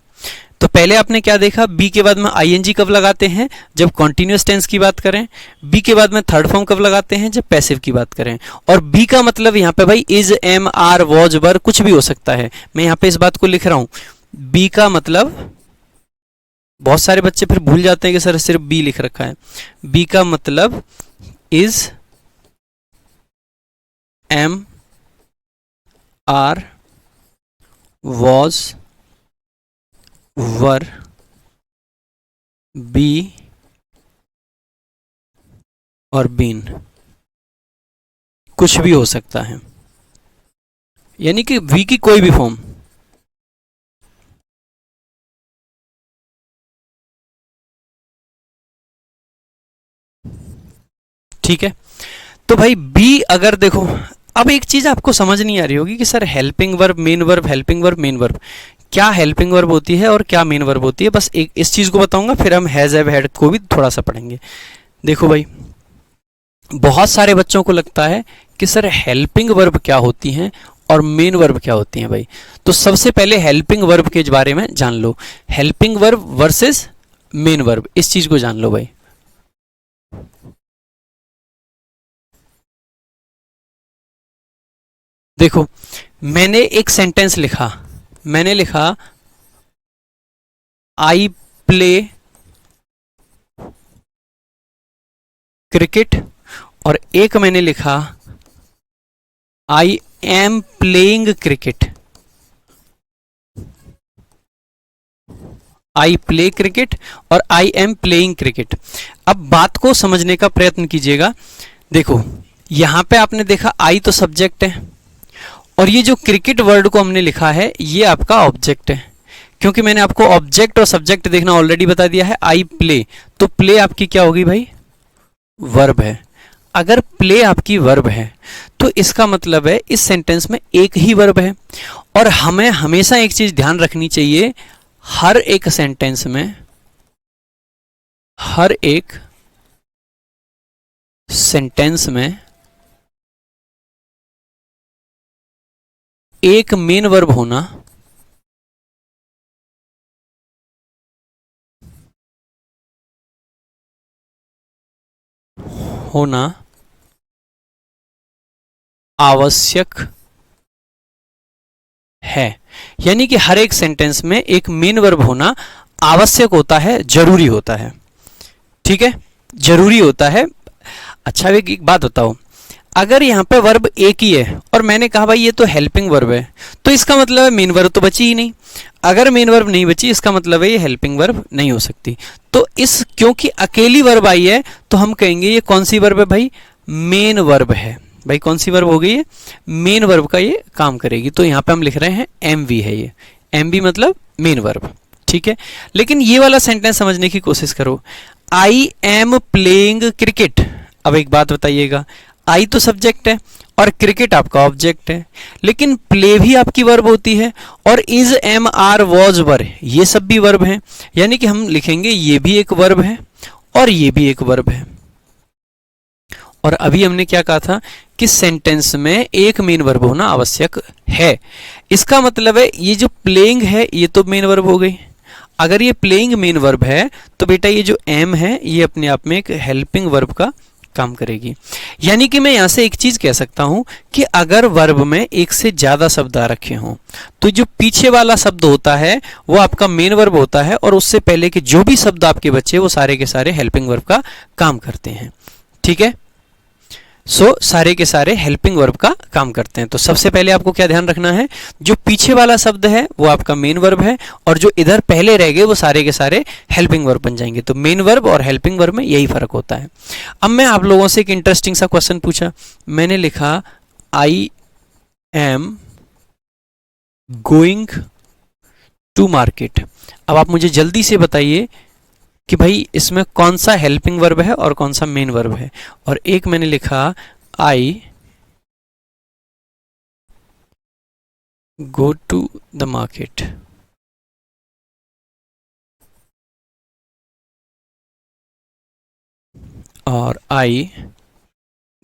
तो पहले आपने क्या देखा, बी के बाद में आईएनजी कब लगाते हैं? जब कॉन्टिन्यूअस टेंस की बात करें। बी के बाद में थर्ड फॉर्म कब लगाते हैं? जब पैसिव की बात करें। और बी का मतलब यहाँ पे भाई इज, एम, आर, वॉज, वर कुछ भी हो सकता है। मैं यहाँ पे इस बात को लिख रहा हूं, बी का मतलब, बहुत सारे बच्चे फिर भूल जाते हैं कि सर सिर्फ बी लिख रखा है। बी का मतलब is, am, are, was, were, be और बीन कुछ भी हो सकता है, यानी कि वी की कोई भी फॉर्म। ठीक है, तो भाई बी अगर देखो, अब एक चीज आपको समझ नहीं आ रही होगी कि sir helping verb, main verb, helping verb, main verb, क्या हेल्पिंग वर्ब होती है और क्या मेन वर्ब होती है। बस एक इस चीज को बताऊंगा, फिर हम हैज, हैव, हैड को भी थोड़ा सा पढ़ेंगे। देखो भाई, बहुत सारे बच्चों को लगता है कि सर हेल्पिंग वर्ब क्या होती हैं और मेन वर्ब क्या होती हैं। भाई तो सबसे पहले हेल्पिंग वर्ब के बारे में जान लो, helping verb versus main verb, इस चीज को जान लो भाई। देखो, मैंने एक सेंटेंस लिखा, मैंने लिखा आई प्ले क्रिकेट, और एक मैंने लिखा I am playing cricket. I play cricket और आई एम प्लेइंग क्रिकेट। अब बात को समझने का प्रयत्न कीजिएगा। देखो, यहां पे आपने देखा आई तो सब्जेक्ट है, और ये जो क्रिकेट वर्ड को हमने लिखा है ये आपका ऑब्जेक्ट है, क्योंकि मैंने आपको ऑब्जेक्ट और सब्जेक्ट देखना ऑलरेडी बता दिया है। आई प्ले, तो प्ले आपकी क्या होगी भाई? वर्ब है। अगर प्ले आपकी वर्ब है तो इसका मतलब है इस सेंटेंस में एक ही वर्ब है। और हमें हमेशा एक चीज ध्यान रखनी चाहिए, हर एक सेंटेंस में, हर एक सेंटेंस में एक मेन वर्ब होना आवश्यक है। यानी कि हर एक सेंटेंस में एक मेन वर्ब होना आवश्यक होता है, जरूरी होता है। ठीक है, जरूरी होता है। अच्छा, एक बात बताओ, अगर यहां पे वर्ब एक ही है और मैंने कहा भाई ये तो हेल्पिंग वर्ब है, तो इसका मतलब है मेन वर्ब तो बची ही नहीं। अगर मेन वर्ब नहीं बची, इसका मतलब है ये हेल्पिंग वर्ब नहीं हो सकती। तो इस, क्योंकि अकेली वर्ब आई है तो हम कहेंगे ये कौन सी वर्ब है भाई? मेन वर्ब है। भाई कौन सी वर्ब हो गई है? मेन वर्ब का ये काम करेगी। तो यहां पे हम लिख रहे हैं एम वी है, ये एम वी मतलब मेन वर्ब। ठीक है, लेकिन ये वाला सेंटेंस समझने की कोशिश करो, आई एम प्लेइंग क्रिकेट। अब एक बात बताइएगा, आई तो सब्जेक्ट है और क्रिकेट आपका ऑब्जेक्ट है, लेकिन प्ले भी आपकी वर्ब होती है, और इज, एम, आर, वॉज, वर ये सब भी वर्ब हैं। यानी कि हम लिखेंगे ये भी एक वर्ब है और ये भी एक वर्ब है। और अभी हमने क्या कहा था कि सेंटेंस में एक मेन वर्ब होना आवश्यक है। इसका मतलब है ये जो प्लेइंग है ये तो मेन वर्ब हो गई। अगर ये प्लेइंग मेन वर्ब है तो बेटा ये जो एम है ये अपने आप में एक हेल्पिंग वर्ब का काम करेगी। यानी कि मैं यहां से एक चीज कह सकता हूं कि अगर वर्ब में एक से ज्यादा शब्द आ रखे हों तो जो पीछे वाला शब्द होता है वो आपका मेन वर्ब होता है, और उससे पहले के जो भी शब्द आपके बचे वो सारे के सारे हेल्पिंग वर्ब का काम करते हैं। ठीक है, सारे के सारे हेल्पिंग वर्ब का काम करते हैं। तो सबसे पहले आपको क्या ध्यान रखना है, जो पीछे वाला शब्द है वो आपका मेन वर्ब है, और जो इधर पहले रह गए वो सारे के सारे हेल्पिंग वर्ब बन जाएंगे। तो मेन वर्ब और हेल्पिंग वर्ब में यही फर्क होता है। अब मैं आप लोगों से एक इंटरेस्टिंग सा क्वेश्चन पूछा, मैंने लिखा I am going to market. अब आप मुझे जल्दी से बताइए कि भाई इसमें कौन सा हेल्पिंग वर्ब है और कौन सा मेन वर्ब है। और एक मैंने लिखा आई गो टू द मार्केट। और आई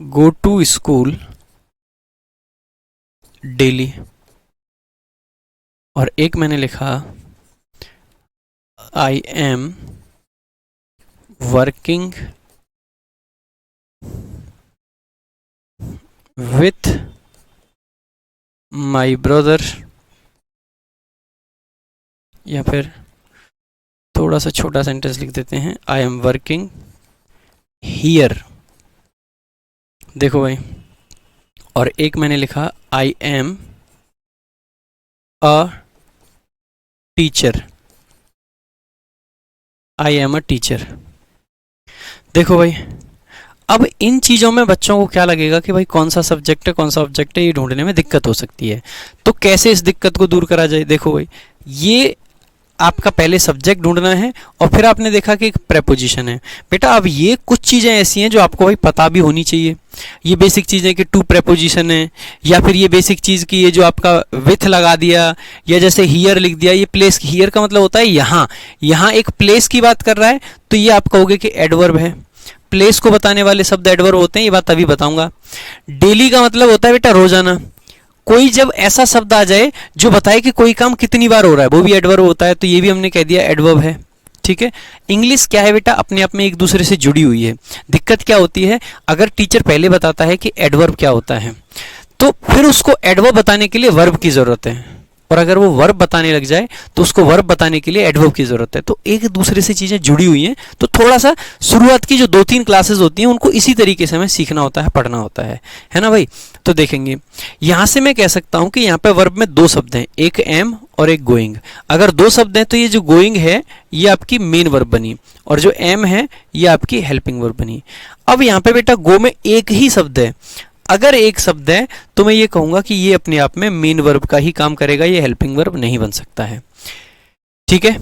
गो टू स्कूल डेली। और एक मैंने लिखा I am working with my brother, या फिर थोड़ा सा छोटा सेंटेंस लिख देते हैं, आई एम वर्किंग हियर। देखो भाई, और एक मैंने लिखा I am a teacher, I am a teacher. देखो भाई, अब इन चीज़ों में बच्चों को क्या लगेगा कि भाई कौन सा सब्जेक्ट है कौन सा ऑब्जेक्ट है, ये ढूंढने में दिक्कत हो सकती है। तो कैसे इस दिक्कत को दूर करा जाए? देखो भाई, ये आपका पहले सब्जेक्ट ढूंढना है और फिर आपने देखा कि एक प्रेपोजिशन है। बेटा अब ये कुछ चीज़ें ऐसी हैं जो आपको भाई पता भी होनी चाहिए। ये बेसिक चीज़ें कि टू प्रेपोजिशन है, या फिर ये बेसिक चीज़ की ये जो आपका विथ लगा दिया, या जैसे हियर लिख दिया, ये प्लेस, हियर का मतलब होता है यहाँ, यहाँ एक प्लेस की बात कर रहा है तो ये आप कहोगे कि एडवर्ब है। प्लेस को बताने वाले शब्द एडवर्ब होते हैं, ये बात अभी बताऊंगा। डेली का मतलब होता है बेटा रोजाना। कोई जब ऐसा शब्द आ जाए जो बताए कि कोई काम कितनी बार हो रहा है, वो भी एडवर्ब होता है, तो ये भी हमने कह दिया एडवर्ब है। ठीक है। इंग्लिश क्या है बेटा, अपने आप में एक दूसरे से जुड़ी हुई है। दिक्कत क्या होती है, अगर टीचर पहले बताता है कि एडवर्ब क्या होता है तो फिर उसको एडवर्ब बताने के लिए वर्ब की जरूरत है, और अगर वो वर्ब बताने लग जाए तो उसको वर्ब बताने के लिए एडवर्ब की जरूरत है। तो एक दूसरे से चीजें जुड़ी हुई हैं, तो थोड़ा सा शुरुआत की जो 2-3 क्लासेस होती हैं उनको इसी तरीके से हमें सीखना होता है, पढ़ना होता है ना भाई। तो देखेंगे यहां से मैं कह सकता हूं कि यहाँ पे वर्ब में 2 शब्द हैं, एक एम और एक गोइंग। अगर 2 शब्द हैं तो ये जो गोइंग है ये आपकी मेन वर्ब बनी, और जो एम है ये आपकी हेल्पिंग वर्ब बनी। अब यहाँ पे बेटा गो में एक ही शब्द है, अगर एक शब्द है तो मैं ये कहूंगा कि ये अपने आप में मेन वर्ब का ही काम करेगा, ये हेल्पिंग वर्ब नहीं बन सकता है। ठीक है,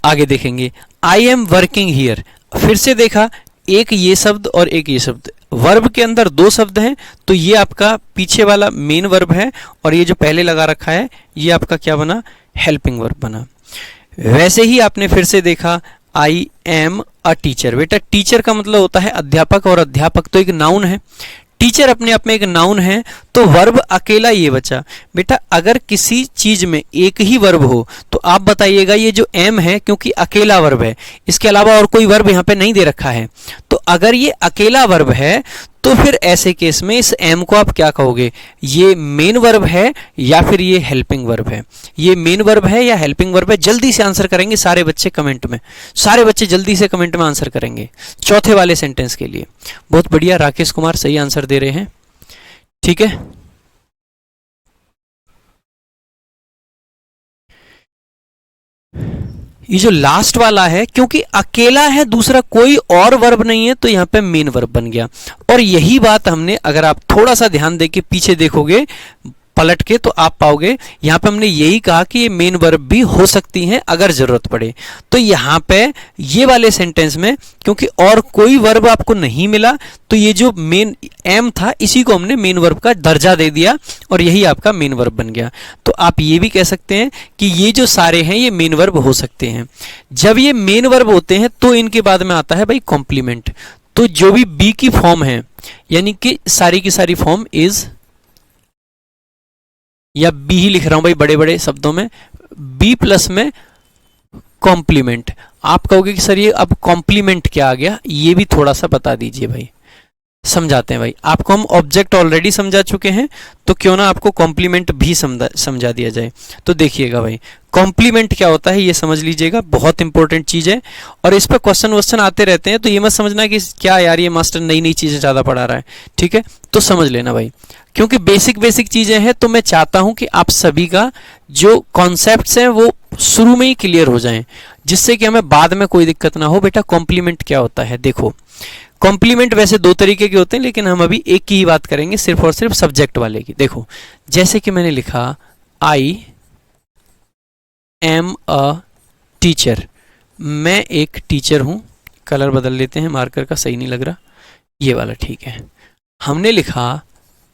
आगे देखेंगे आई एम वर्किंग हियर। फिर से देखा, एक ये शब्द और एक ये शब्द, वर्ब के अंदर 2 शब्द हैं, तो ये आपका पीछे वाला मेन वर्ब है, और ये जो पहले लगा रखा है ये आपका क्या बना, हेल्पिंग वर्ब बना। वैसे ही आपने फिर से देखा आई एम अ टीचर। बेटा टीचर का मतलब होता है अध्यापक, और अध्यापक तो एक नाउन है, टीचर अपने आप में एक नाउन है, तो वर्ब अकेला ये बचा। बेटा अगर किसी चीज में एक ही वर्ब हो तो आप बताइएगा ये जो एम है, क्योंकि अकेला वर्ब है, इसके अलावा और कोई वर्ब यहाँ पे नहीं दे रखा है, तो अगर ये अकेला वर्ब है तो फिर ऐसे केस में इस एम को आप क्या कहोगे, ये मेन वर्ब है या फिर ये हेल्पिंग वर्ब है? ये मेन वर्ब है या हेल्पिंग वर्ब है? जल्दी से आंसर करेंगे सारे बच्चे कमेंट में, सारे बच्चे जल्दी से कमेंट में आंसर करेंगे चौथे वाले सेंटेंस के लिए। बहुत बढ़िया, राकेश कुमार सही आंसर दे रहे हैं। ठीक है, ये जो लास्ट वाला है, क्योंकि अकेला है, दूसरा कोई और वर्ब नहीं है, तो यहां पे मेन वर्ब बन गया। और यही बात हमने, अगर आप थोड़ा सा ध्यान देके पीछे देखोगे पलट के, तो आप पाओगे यहां पे हमने यही कहा कि ये मेन वर्ब भी हो सकती हैं अगर जरूरत पड़े। तो यहां पे ये वाले सेंटेंस में क्योंकि और कोई वर्ब आपको नहीं मिला, तो ये जो मेन एम था इसी को हमने मेन वर्ब का दर्जा दे दिया, और यही आपका मेन वर्ब बन गया। तो आप ये भी कह सकते हैं कि ये जो सारे हैं ये मेन वर्ब हो सकते हैं। जब ये मेन वर्ब होते हैं तो इनके बाद में आता है भाई कॉम्प्लीमेंट। तो जो भी बी की फॉर्म है, यानी कि सारी की सारी फॉर्म इज, या बी ही लिख रहा हूं भाई बड़े बड़े शब्दों में, बी प्लस में कॉम्प्लीमेंट। आप कहोगे कि सर ये अब कॉम्प्लीमेंट क्या आ गया, ये भी थोड़ा सा बता दीजिए भाई, समझाते हैं भाई। आपको हम ऑब्जेक्ट ऑलरेडी समझा चुके हैं, तो क्यों ना आपको कॉम्प्लीमेंट भी समझा दिया जाए। तो देखिएगा भाई, कॉम्प्लीमेंट क्या होता है ये समझ लीजिएगा, बहुत इंपॉर्टेंट चीज है, और इस पर क्वेश्चन आते रहते हैं, तो ये मत समझना कि क्या यार ये मास्टर नई नई चीजें ज्यादा पढ़ा रहा है। ठीक है, तो समझ लेना भाई, क्योंकि बेसिक चीजें हैं, तो मैं चाहता हूं कि आप सभी का जो कॉन्सेप्ट्स हैं वो शुरू में ही क्लियर हो जाएं, जिससे कि हमें बाद में कोई दिक्कत ना हो। बेटा कॉम्प्लीमेंट क्या होता है, देखो कॉम्प्लीमेंट वैसे 2 तरीके के होते हैं, लेकिन हम अभी एक की ही बात करेंगे, सिर्फ और सिर्फ सब्जेक्ट वाले की। देखो जैसे कि मैंने लिखा आई एम अ टीचर, मैं एक टीचर हूं। कलर बदल लेते हैं, मार्कर का सही नहीं लग रहा, ये वाला ठीक है। हमने लिखा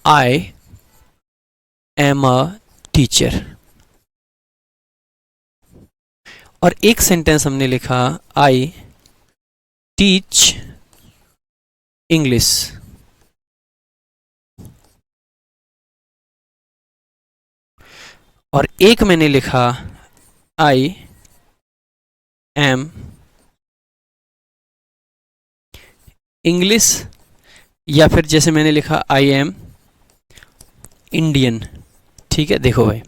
आई एम अ टीचर, और एक सेंटेंस हमने लिखा आई टीच इंग्लिश। और एक मैंने लिखा आई एम इंग्लिश, या फिर जैसे मैंने लिखा आई एम इंडियन। ठीक है, देखो भाई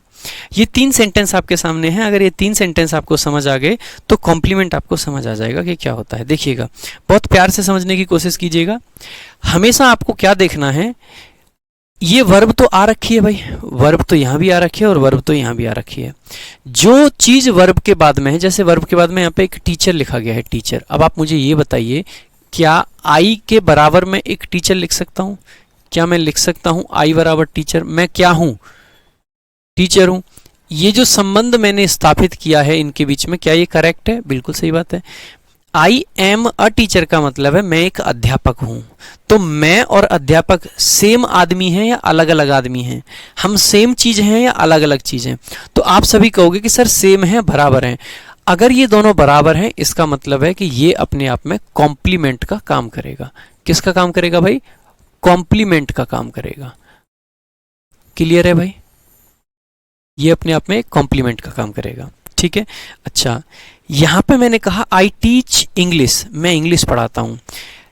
ये 3 सेंटेंस आपके सामने हैं। अगर ये 3 सेंटेंस आपको समझ आ गए तो कॉम्प्लीमेंट आपको समझ आ जाएगा कि क्या होता है। देखिएगा, बहुत प्यार से समझने की कोशिश कीजिएगा। हमेशा आपको क्या देखना है, ये वर्ब तो आ रखी है भाई, वर्ब तो यहां भी आ रखी है और वर्ब तो यहां भी आ रखी है। जो चीज वर्ब के बाद में है, जैसे वर्ब के बाद में यहाँ पे एक टीचर लिखा गया है, टीचर। अब आप मुझे ये बताइए, क्या आई के बराबर में एक टीचर लिख सकता हूं? क्या मैं लिख सकता हूं आई बराबर टीचर? मैं क्या हूं? टीचर हूं। ये जो संबंध मैंने स्थापित किया है इनके बीच में, क्या ये करेक्ट है? बिल्कुल सही बात है। आई एम अ टीचर का मतलब है मैं एक अध्यापक हूं। तो मैं और अध्यापक सेम आदमी हैं या अलग अलग आदमी हैं? हम सेम चीज हैं या अलग अलग चीज हैं? तो आप सभी कहोगे कि सर सेम है, बराबर हैं। अगर ये दोनों बराबर हैं, इसका मतलब है कि ये अपने आप में कॉम्प्लीमेंट का काम करेगा। किसका काम करेगा भाई? कॉम्प्लीमेंट का काम करेगा। क्लियर है भाई? ये अपने आप में कॉम्प्लीमेंट का काम करेगा। ठीक है, अच्छा यहां पे मैंने कहा आई टीच इंग्लिश, मैं इंग्लिश पढ़ाता हूं।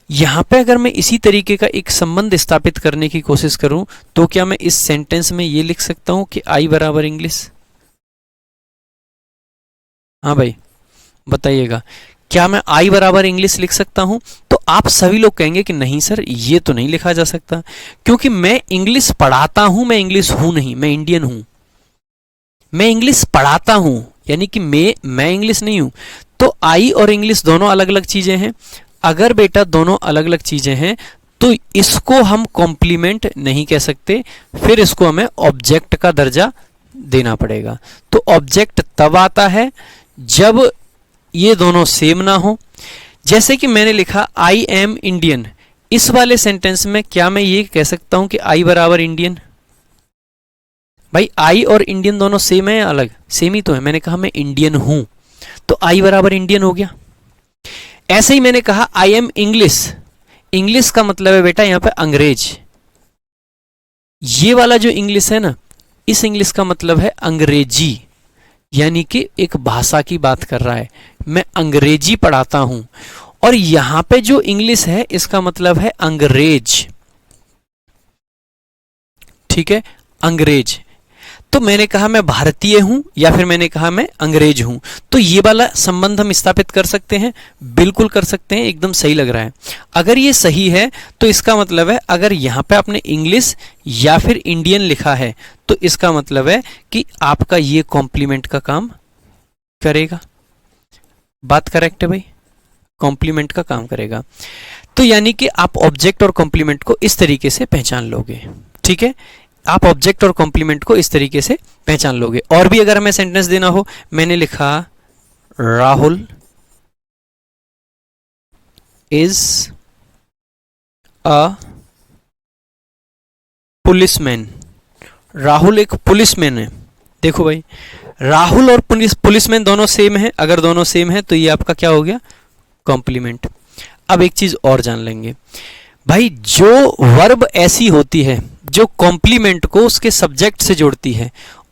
यहां पे अगर मैं इसी तरीके का एक संबंध स्थापित करने की कोशिश करूं, तो क्या मैं इस सेंटेंस में ये लिख सकता हूं कि आई बराबर इंग्लिश? हाँ भाई बताइएगा, क्या मैं आई बराबर इंग्लिश लिख सकता हूं? तो आप सभी लोग कहेंगे कि नहीं सर, ये तो नहीं लिखा जा सकता, क्योंकि मैं इंग्लिश पढ़ाता हूं, मैं इंग्लिश हूं नहीं, मैं इंडियन हूं। मैं इंग्लिश पढ़ाता हूं, यानी कि मैं इंग्लिश नहीं हूं। तो आई और इंग्लिश दोनों अलग अलग चीजें हैं। अगर बेटा दोनों अलग अलग चीजें हैं, तो इसको हम कॉम्प्लीमेंट नहीं कह सकते, फिर इसको हमें ऑब्जेक्ट का दर्जा देना पड़ेगा। तो ऑब्जेक्ट तब आता है जब ये दोनों सेम ना हो। जैसे कि मैंने लिखा आई एम इंडियन, इस वाले सेंटेंस में क्या मैं ये कह सकता हूं कि आई बराबर इंडियन? भाई आई और इंडियन दोनों सेम है या अलग? सेम ही तो है। मैंने कहा मैं इंडियन हूं, तो आई बराबर इंडियन हो गया। ऐसे ही मैंने कहा आई एम इंग्लिश, इंग्लिश का मतलब है बेटा यहां पे अंग्रेज। ये वाला जो इंग्लिश है ना, इस इंग्लिश का मतलब है अंग्रेजी, यानी कि एक भाषा की बात कर रहा है। मैं अंग्रेजी पढ़ाता हूं। और यहां पे जो इंग्लिश है इसका मतलब है अंग्रेज। ठीक है, अंग्रेज। तो मैंने कहा मैं भारतीय हूं या फिर मैंने कहा मैं अंग्रेज हूं, तो ये वाला संबंध हम स्थापित कर सकते हैं। बिल्कुल कर सकते हैं, एकदम सही लग रहा है। अगर ये सही है तो इसका मतलब है, अगर यहां पे आपने इंग्लिश या फिर इंडियन लिखा है, तो इसका मतलब है कि आपका ये कॉम्प्लीमेंट का काम करेगा। बात करेक्ट है भाई, कॉम्प्लीमेंट का काम करेगा। तो यानी कि आप ऑब्जेक्ट और कॉम्प्लीमेंट को इस तरीके से पहचान लोगे। ठीक है, आप ऑब्जेक्ट और कॉम्प्लीमेंट को इस तरीके से पहचान लोगे। और भी अगर हमें सेंटेंस देना हो, मैंने लिखा Rahul is a policeman. Rahul एक पुलिसमैन है। देखो भाई, राहुल और पुलिसमैन दोनों सेम है। अगर दोनों सेम है तो ये आपका क्या हो गया? कॉम्प्लीमेंट। अब एक चीज और जान लेंगे भाई, जो वर्ब ऐसी होती है जो कॉम्प्लीमेंट को उसके सब्जेक्ट से जोड़ती है,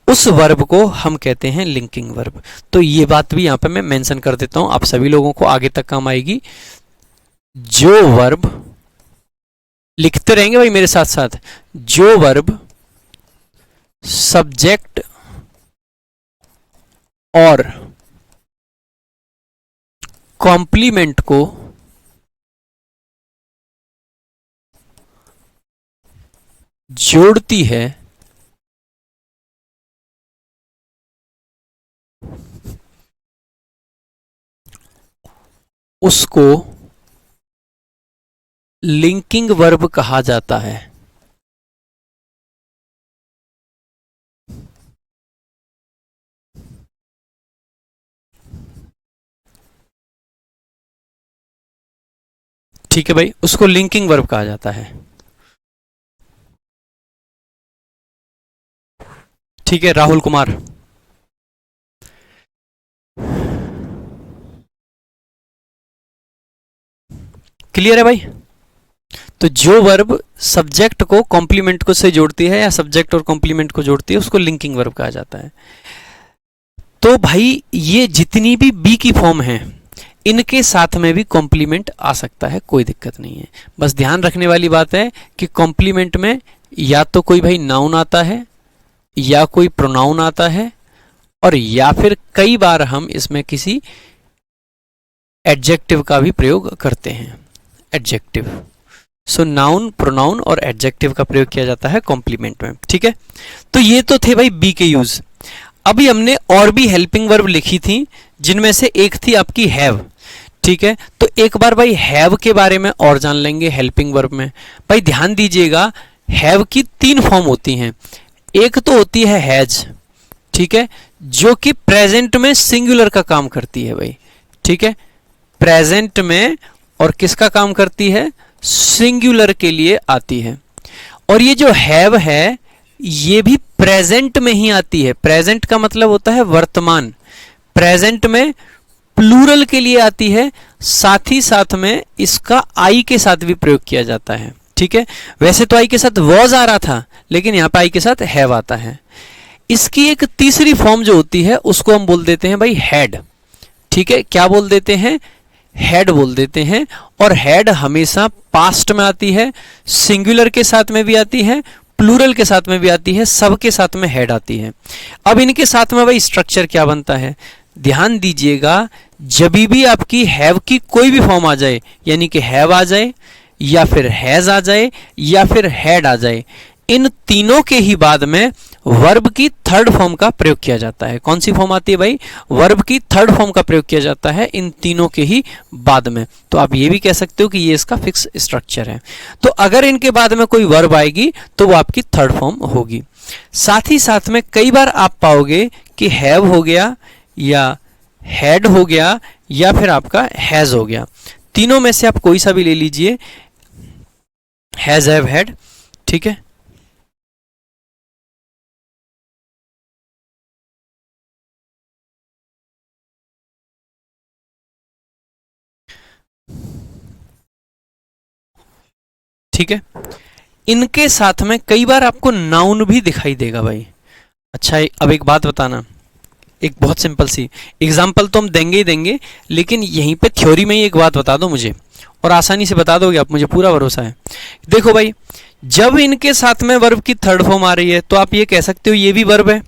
उस वर्ब को हम कहते हैं लिंकिंग वर्ब। तो ये बात भी यहां पे मैं मेंशन कर देता हूं, आप सभी लोगों को आगे तक काम आएगी। जो वर्ब, लिखते रहेंगे भाई मेरे साथ साथ, जो वर्ब सब्जेक्ट और कॉम्प्लीमेंट को जोड़ती है, उसको लिंकिंग वर्ब कहा जाता है। ठीक है भाई, उसको लिंकिंग वर्ब कहा जाता है। ठीक है राहुल कुमार, क्लियर है भाई? तो जो वर्ब सब्जेक्ट को कॉम्प्लीमेंट को से जोड़ती है या सब्जेक्ट और कॉम्प्लीमेंट को जोड़ती है उसको लिंकिंग वर्ब कहा जाता है। तो भाई ये जितनी भी बी की फॉर्म है इनके साथ में भी कॉम्प्लीमेंट आ सकता है, कोई दिक्कत नहीं है। बस ध्यान रखने वाली बात है कि कॉम्प्लीमेंट में या तो कोई भाई नाउन आता है या कोई प्रोनाउन आता है, और या फिर कई बार हम इसमें किसी एडजेक्टिव का भी प्रयोग करते हैं, एडजेक्टिव। सो नाउन, प्रोनाउन और एडजेक्टिव का प्रयोग किया जाता है कॉम्प्लीमेंट में, ठीक है। तो ये तो थे भाई बी के यूज। अभी हमने और भी हेल्पिंग वर्ब लिखी थी जिनमें से एक थी आपकी हैव, ठीक है। तो एक बार भाई हैव के बारे में और जान लेंगे हेल्पिंग वर्ब में। भाई ध्यान दीजिएगा, हैव की 3 फॉर्म होती हैं। एक तो होती है हैज, ठीक है, जो कि प्रेजेंट में सिंगुलर का काम करती है भाई, ठीक है, प्रेजेंट में, और किसका काम करती है, सिंगुलर के लिए आती है। और ये जो हैव है ये भी प्रेजेंट में ही आती है। प्रेजेंट का मतलब होता है वर्तमान, प्रेजेंट में प्लूरल के लिए आती है, साथ ही साथ में इसका आई के साथ भी प्रयोग किया जाता है, ठीक है। वैसे तो आई के साथ वॉज आ रहा था, लेकिन यहां पर आई के साथ हैव आता है। इसकी एक तीसरी फॉर्म जो होती है उसको हम बोल देते हैं भाई हैड, ठीक है। क्या बोल देते हैं, हैड बोल देते हैं। और हैड हमेशा पास्ट में आती है, सिंगुलर के साथ में भी आती है, प्लूरल के साथ में भी आती है, सबके साथ में हैड आती है। अब इनके साथ में भाई स्ट्रक्चर क्या बनता है, ध्यान दीजिएगा, जब भी आपकी हैव की कोई भी फॉर्म आ जाए, यानी कि हैव आ जाए या फिर हैज आ जाए या फिर हैड आ जाए, इन तीनों के ही बाद में वर्ब की थर्ड फॉर्म का प्रयोग किया जाता है। कौन सी फॉर्म आती है भाई, वर्ब की थर्ड फॉर्म का प्रयोग किया जाता है इन तीनों के ही बाद में। तो आप ये भी कह सकते हो कि ये इसका फिक्स स्ट्रक्चर है। तो अगर इनके बाद में कोई वर्ब आएगी तो वो आपकी थर्ड फॉर्म होगी। साथ ही साथ में कई बार आप पाओगे कि हैव हो गया या हैड हो गया या फिर आपका हैज हो गया, तीनों में से आप कोई सा भी ले लीजिए, हैज, हैव, हैड, ठीक है। ठीक है, इनके साथ में कई बार आपको नाउन भी दिखाई देगा भाई। अच्छा, अब एक बात बताना, एक बहुत सिंपल सी एग्जांपल तो हम देंगे ही देंगे, लेकिन यहीं पे थ्योरी में ही एक बात बता दो मुझे, और आसानी से बता दोगे आप, मुझे पूरा भरोसा है। देखो भाई, जब इनके साथ में वर्ब की थर्ड फॉर्म आ रही है तो आप ये कह सकते हो ये भी वर्ब है।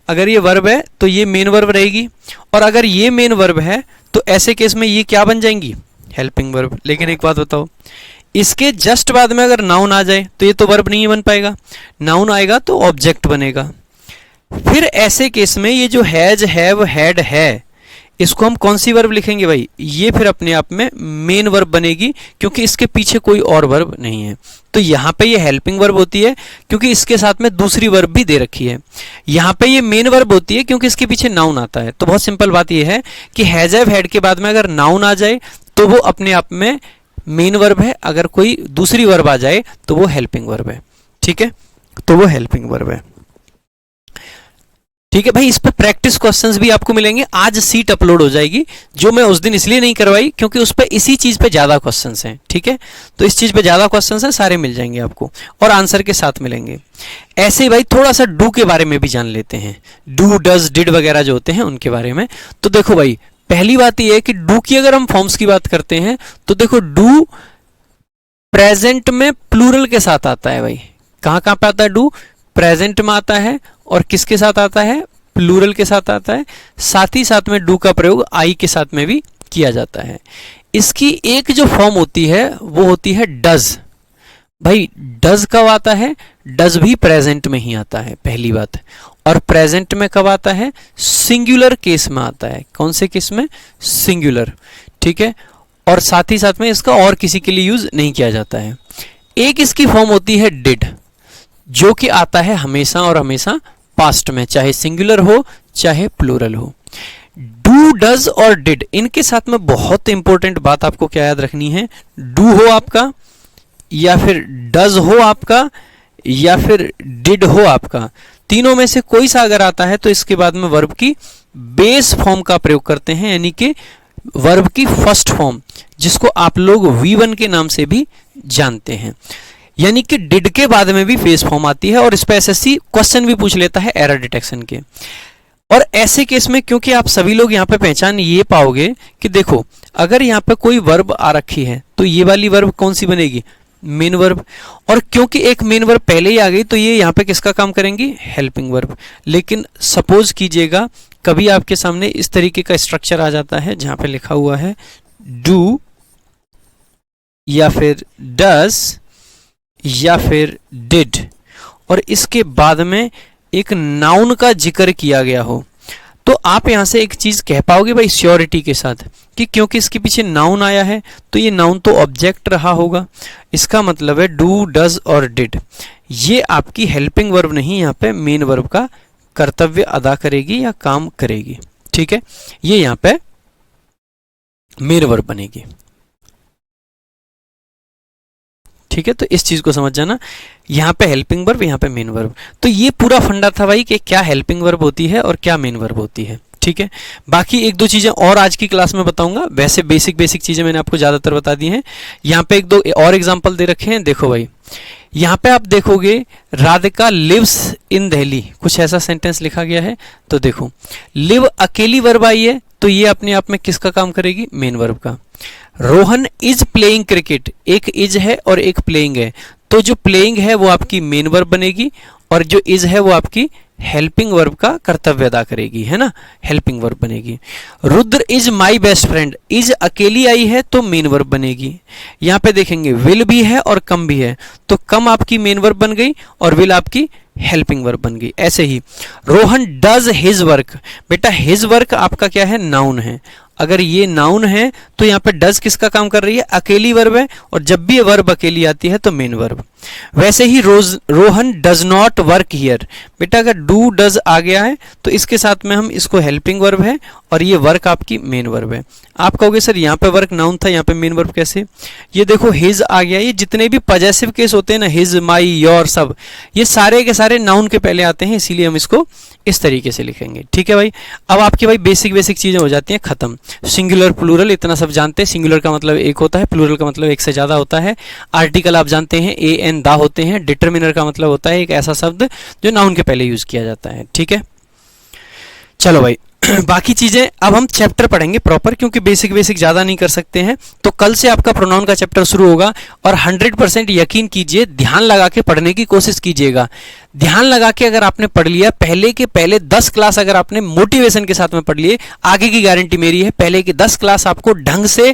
अगर ये वर्ब है तो ये मेन वर्ब रहेगी, और अगर ये मेन वर्ब है तो ऐसे केस में ये क्या बन जाएंगी, हेल्पिंग वर्ब। लेकिन एक बात बताओ, इसके जस्ट बाद में अगर नाउन आ जाए तो ये तो वर्ब नहीं बन पाएगा, नाउन आएगा तो ऑब्जेक्ट बनेगा। फिर ऐसे केस में ये जो हैज, हैव, हैड है, इसको हम कौन सी वर्ब लिखेंगे भाई, ये फिर अपने आप में मेन वर्ब बनेगी, क्योंकि इसके पीछे कोई और वर्ब नहीं है। तो यहाँ पे ये हेल्पिंग वर्ब होती है क्योंकि इसके साथ में दूसरी वर्ब भी दे रखी है। यहाँ पे ये मेन वर्ब होती है क्योंकि इसके पीछे नाउन आता है। तो बहुत सिंपल बात ये है कि हैज, हैव, हैड के बाद में अगर नाउन आ जाए तो वो अपने आप में मेन वर्ब है, अगर कोई दूसरी वर्ब आ जाए तो वो हेल्पिंग वर्ब है, ठीक है। तो वो हेल्पिंग वर्ब है, ठीक है भाई। इस पर प्रैक्टिस क्वेश्चंस भी आपको मिलेंगे। आज सीट अपलोड हो जाएगी, जो मैं उस दिन इसलिए नहीं करवाई क्योंकि उस पर इसी चीज पे ज्यादा क्वेश्चंस हैं, ठीक है। तो इस चीज पे ज्यादा क्वेश्चंस हैं, सारे मिल जाएंगे आपको और आंसर के साथ मिलेंगे। ऐसे ही भाई थोड़ा सा डू के बारे में भी जान लेते हैं, डू, डज, डिड वगैरह जो होते हैं उनके बारे में। तो देखो भाई, पहली बात यह है कि डू की अगर हम फॉर्म्स की बात करते हैं तो देखो, डू प्रेजेंट में प्लूरल के साथ आता है भाई। कहां कहां पे आता है डू, प्रेजेंट में आता है, और किसके साथ आता है, प्लूरल के साथ आता है। साथ ही साथ में डू का प्रयोग आई के साथ में भी किया जाता है। इसकी एक जो फॉर्म होती है वो होती है डज। भाई डज कब आता है, डज भी प्रेजेंट में ही आता है, पहली बात। और प्रेजेंट में कब आता है, सिंगुलर केस में आता है। कौन से केस में, सिंगुलर, ठीक है। और साथ ही साथ में इसका और किसी के लिए यूज नहीं किया जाता है। एक इसकी फॉर्म होती है डिड, जो कि आता है हमेशा और हमेशा पास्ट में, चाहे सिंगुलर हो चाहे प्लूरल हो। डू, डज और डिड, इनके साथ में बहुत इंपॉर्टेंट बात आपको क्या याद रखनी है, डू हो आपका या फिर डज हो आपका या फिर डिड हो आपका, तीनों में से कोई सा अगर आता है तो इसके बाद में वर्ब की बेस फॉर्म का प्रयोग करते हैं, यानी कि वर्ब की फर्स्ट फॉर्म, जिसको आप लोग V1 के नाम से भी जानते हैं। यानी कि डिड के बाद में भी फेस फॉर्म आती है और इस पे एसएससी क्वेश्चन भी पूछ लेता है एरर डिटेक्शन के। और ऐसे केस में क्योंकि आप सभी लोग यहाँ पे पहचान ये पाओगे कि देखो अगर यहाँ पे कोई वर्ब आ रखी है तो ये वाली वर्ब कौन सी बनेगी, मेन वर्ब। और क्योंकि एक मेन वर्ब पहले ही आ गई तो ये यहाँ पे किसका काम करेंगी, हेल्पिंग वर्ब। लेकिन सपोज कीजिएगा कभी आपके सामने इस तरीके का स्ट्रक्चर आ जाता है जहां पे लिखा हुआ है डू या फिर डज या फिर डिड और इसके बाद में एक नाउन का जिक्र किया गया हो, तो आप यहां से एक चीज कह पाओगे भाई श्योरिटी के साथ कि क्योंकि इसके पीछे नाउन आया है तो ये नाउन तो ऑब्जेक्ट रहा होगा। इसका मतलब है डू डज और डिड ये आपकी हेल्पिंग वर्ब नहीं, यहाँ पे मेन वर्ब का कर्तव्य अदा करेगी या काम करेगी। ठीक है, ये यहां पे मेन वर्ब बनेगी। ठीक है, तो इस चीज को समझ जाना, यहाँ पे हेल्पिंग वर्ब, यहाँ पे मेन वर्ब। तो ये पूरा फंडा था भाई कि क्या हेल्पिंग वर्ब होती है और क्या मेन वर्ब होती है। ठीक है, बाकी एक दो चीजें और आज की क्लास में बताऊंगा। वैसे बेसिक चीजें मैंने आपको ज्यादातर बता दी हैं। यहाँ पे एक दो और एग्जांपल दे रखे हैं। देखो भाई यहाँ पे आप देखोगे राधिका लिव्स इन दिल्ली, कुछ ऐसा सेंटेंस लिखा गया है। तो देखो लिव अकेली वर्ब आई है तो ये अपने आप में किसका काम करेगी, मेन वर्ब का। रोहन इज प्लेइंग क्रिकेट, एक इज है और एक प्लेइंग है, तो जो प्लेइंग है वो आपकी मेन वर्ब बनेगी और जो इज है वो आपकी हेल्पिंग वर्ब का कर्तव्य अदा करेगी, है ना, हेल्पिंग वर्ब बनेगी। Rudra is my best friend, is अकेली आई है तो मेन वर्ब बनेगी। यहाँ पे देखेंगे विल भी है और कम भी है तो कम आपकी मेन वर्ब बन गई और विल आपकी हेल्पिंग वर्ब बन गई। ऐसे ही रोहन डज हिज वर्क, बेटा हिज वर्क आपका क्या है, नाउन है। अगर ये नाउन है तो यहाँ पे डज किसका काम कर रही है, अकेली वर्ब है और जब भी ये वर्ब अकेली आती है तो मेन वर्ब। वैसे ही Rohan does not work here, बेटा अगर डू डज आ गया है तो इसके साथ में हम इसको हेल्पिंग वर्ब है और ये वर्क आपकी मेन वर्ब है। आप कहोगे सर यहाँ पे वर्क नाउन था यहाँ पे मेन वर्ब कैसे, ये देखो हिज आ गया। ये जितने भी पॉजेसिव केस होते हैं ना, हिज माई योर, सब ये सारे के सारे नाउन के पहले आते हैं, इसीलिए हम इसको इस तरीके से लिखेंगे। ठीक है भाई, अब आपकी भाई बेसिक चीजें हो जाती हैं खत्म। सिंगुलर प्लूरल इतना सब जानते हैं, सिंगुलर का मतलब एक होता है, प्लूरल का मतलब एक से ज्यादा होता है। आर्टिकल आप जानते हैं ए एन दा होते हैं। डिटरमिनर का मतलब होता है एक ऐसा शब्द जो नाउन के पहले यूज किया जाता है। ठीक है, चलो भाई बाकी चीजें अब हम चैप्टर पढ़ेंगे प्रॉपर, क्योंकि बेसिक ज्यादा नहीं कर सकते हैं। तो कल से आपका प्रोनाउन का चैप्टर शुरू होगा और 100% यकीन कीजिए, ध्यान लगा के पढ़ने की कोशिश कीजिएगा। ध्यान लगा के अगर आपने पढ़ लिया, पहले के पहले 10 क्लास अगर आपने मोटिवेशन के साथ में पढ़ लिए, आगे की गारंटी मेरी है, पहले की 10 क्लास आपको ढंग से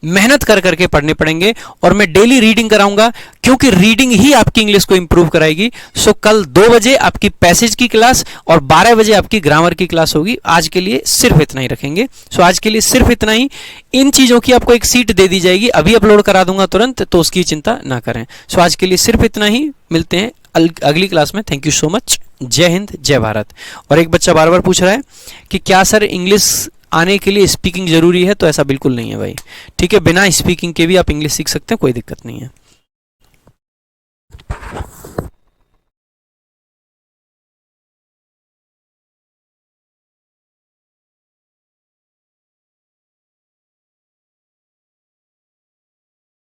मेहनत कर करके पढ़ने पड़ेंगे। और मैं डेली रीडिंग कराऊंगा, क्योंकि रीडिंग ही आपकी इंग्लिश को इंप्रूव कराएगी। सो कल 2 बजे आपकी पैसेज की क्लास और 12 बजे आपकी ग्रामर की क्लास होगी। आज के लिए सिर्फ इतना ही रखेंगे। सो आज के लिए सिर्फ इतना ही। इन चीजों की आपको एक सीट दे दी जाएगी, अभी अपलोड करा दूंगा तुरंत, तो उसकी चिंता ना करें। सो आज के लिए सिर्फ इतना ही, मिलते हैं अगली क्लास में। थैंक यू सो मच, जय हिंद जय भारत। और एक बच्चा बार बार पूछ रहा है कि क्या सर इंग्लिश आने के लिए स्पीकिंग जरूरी है, तो ऐसा बिल्कुल नहीं है भाई। ठीक है, बिना स्पीकिंग के भी आप इंग्लिश सीख सकते हैं, कोई दिक्कत नहीं है।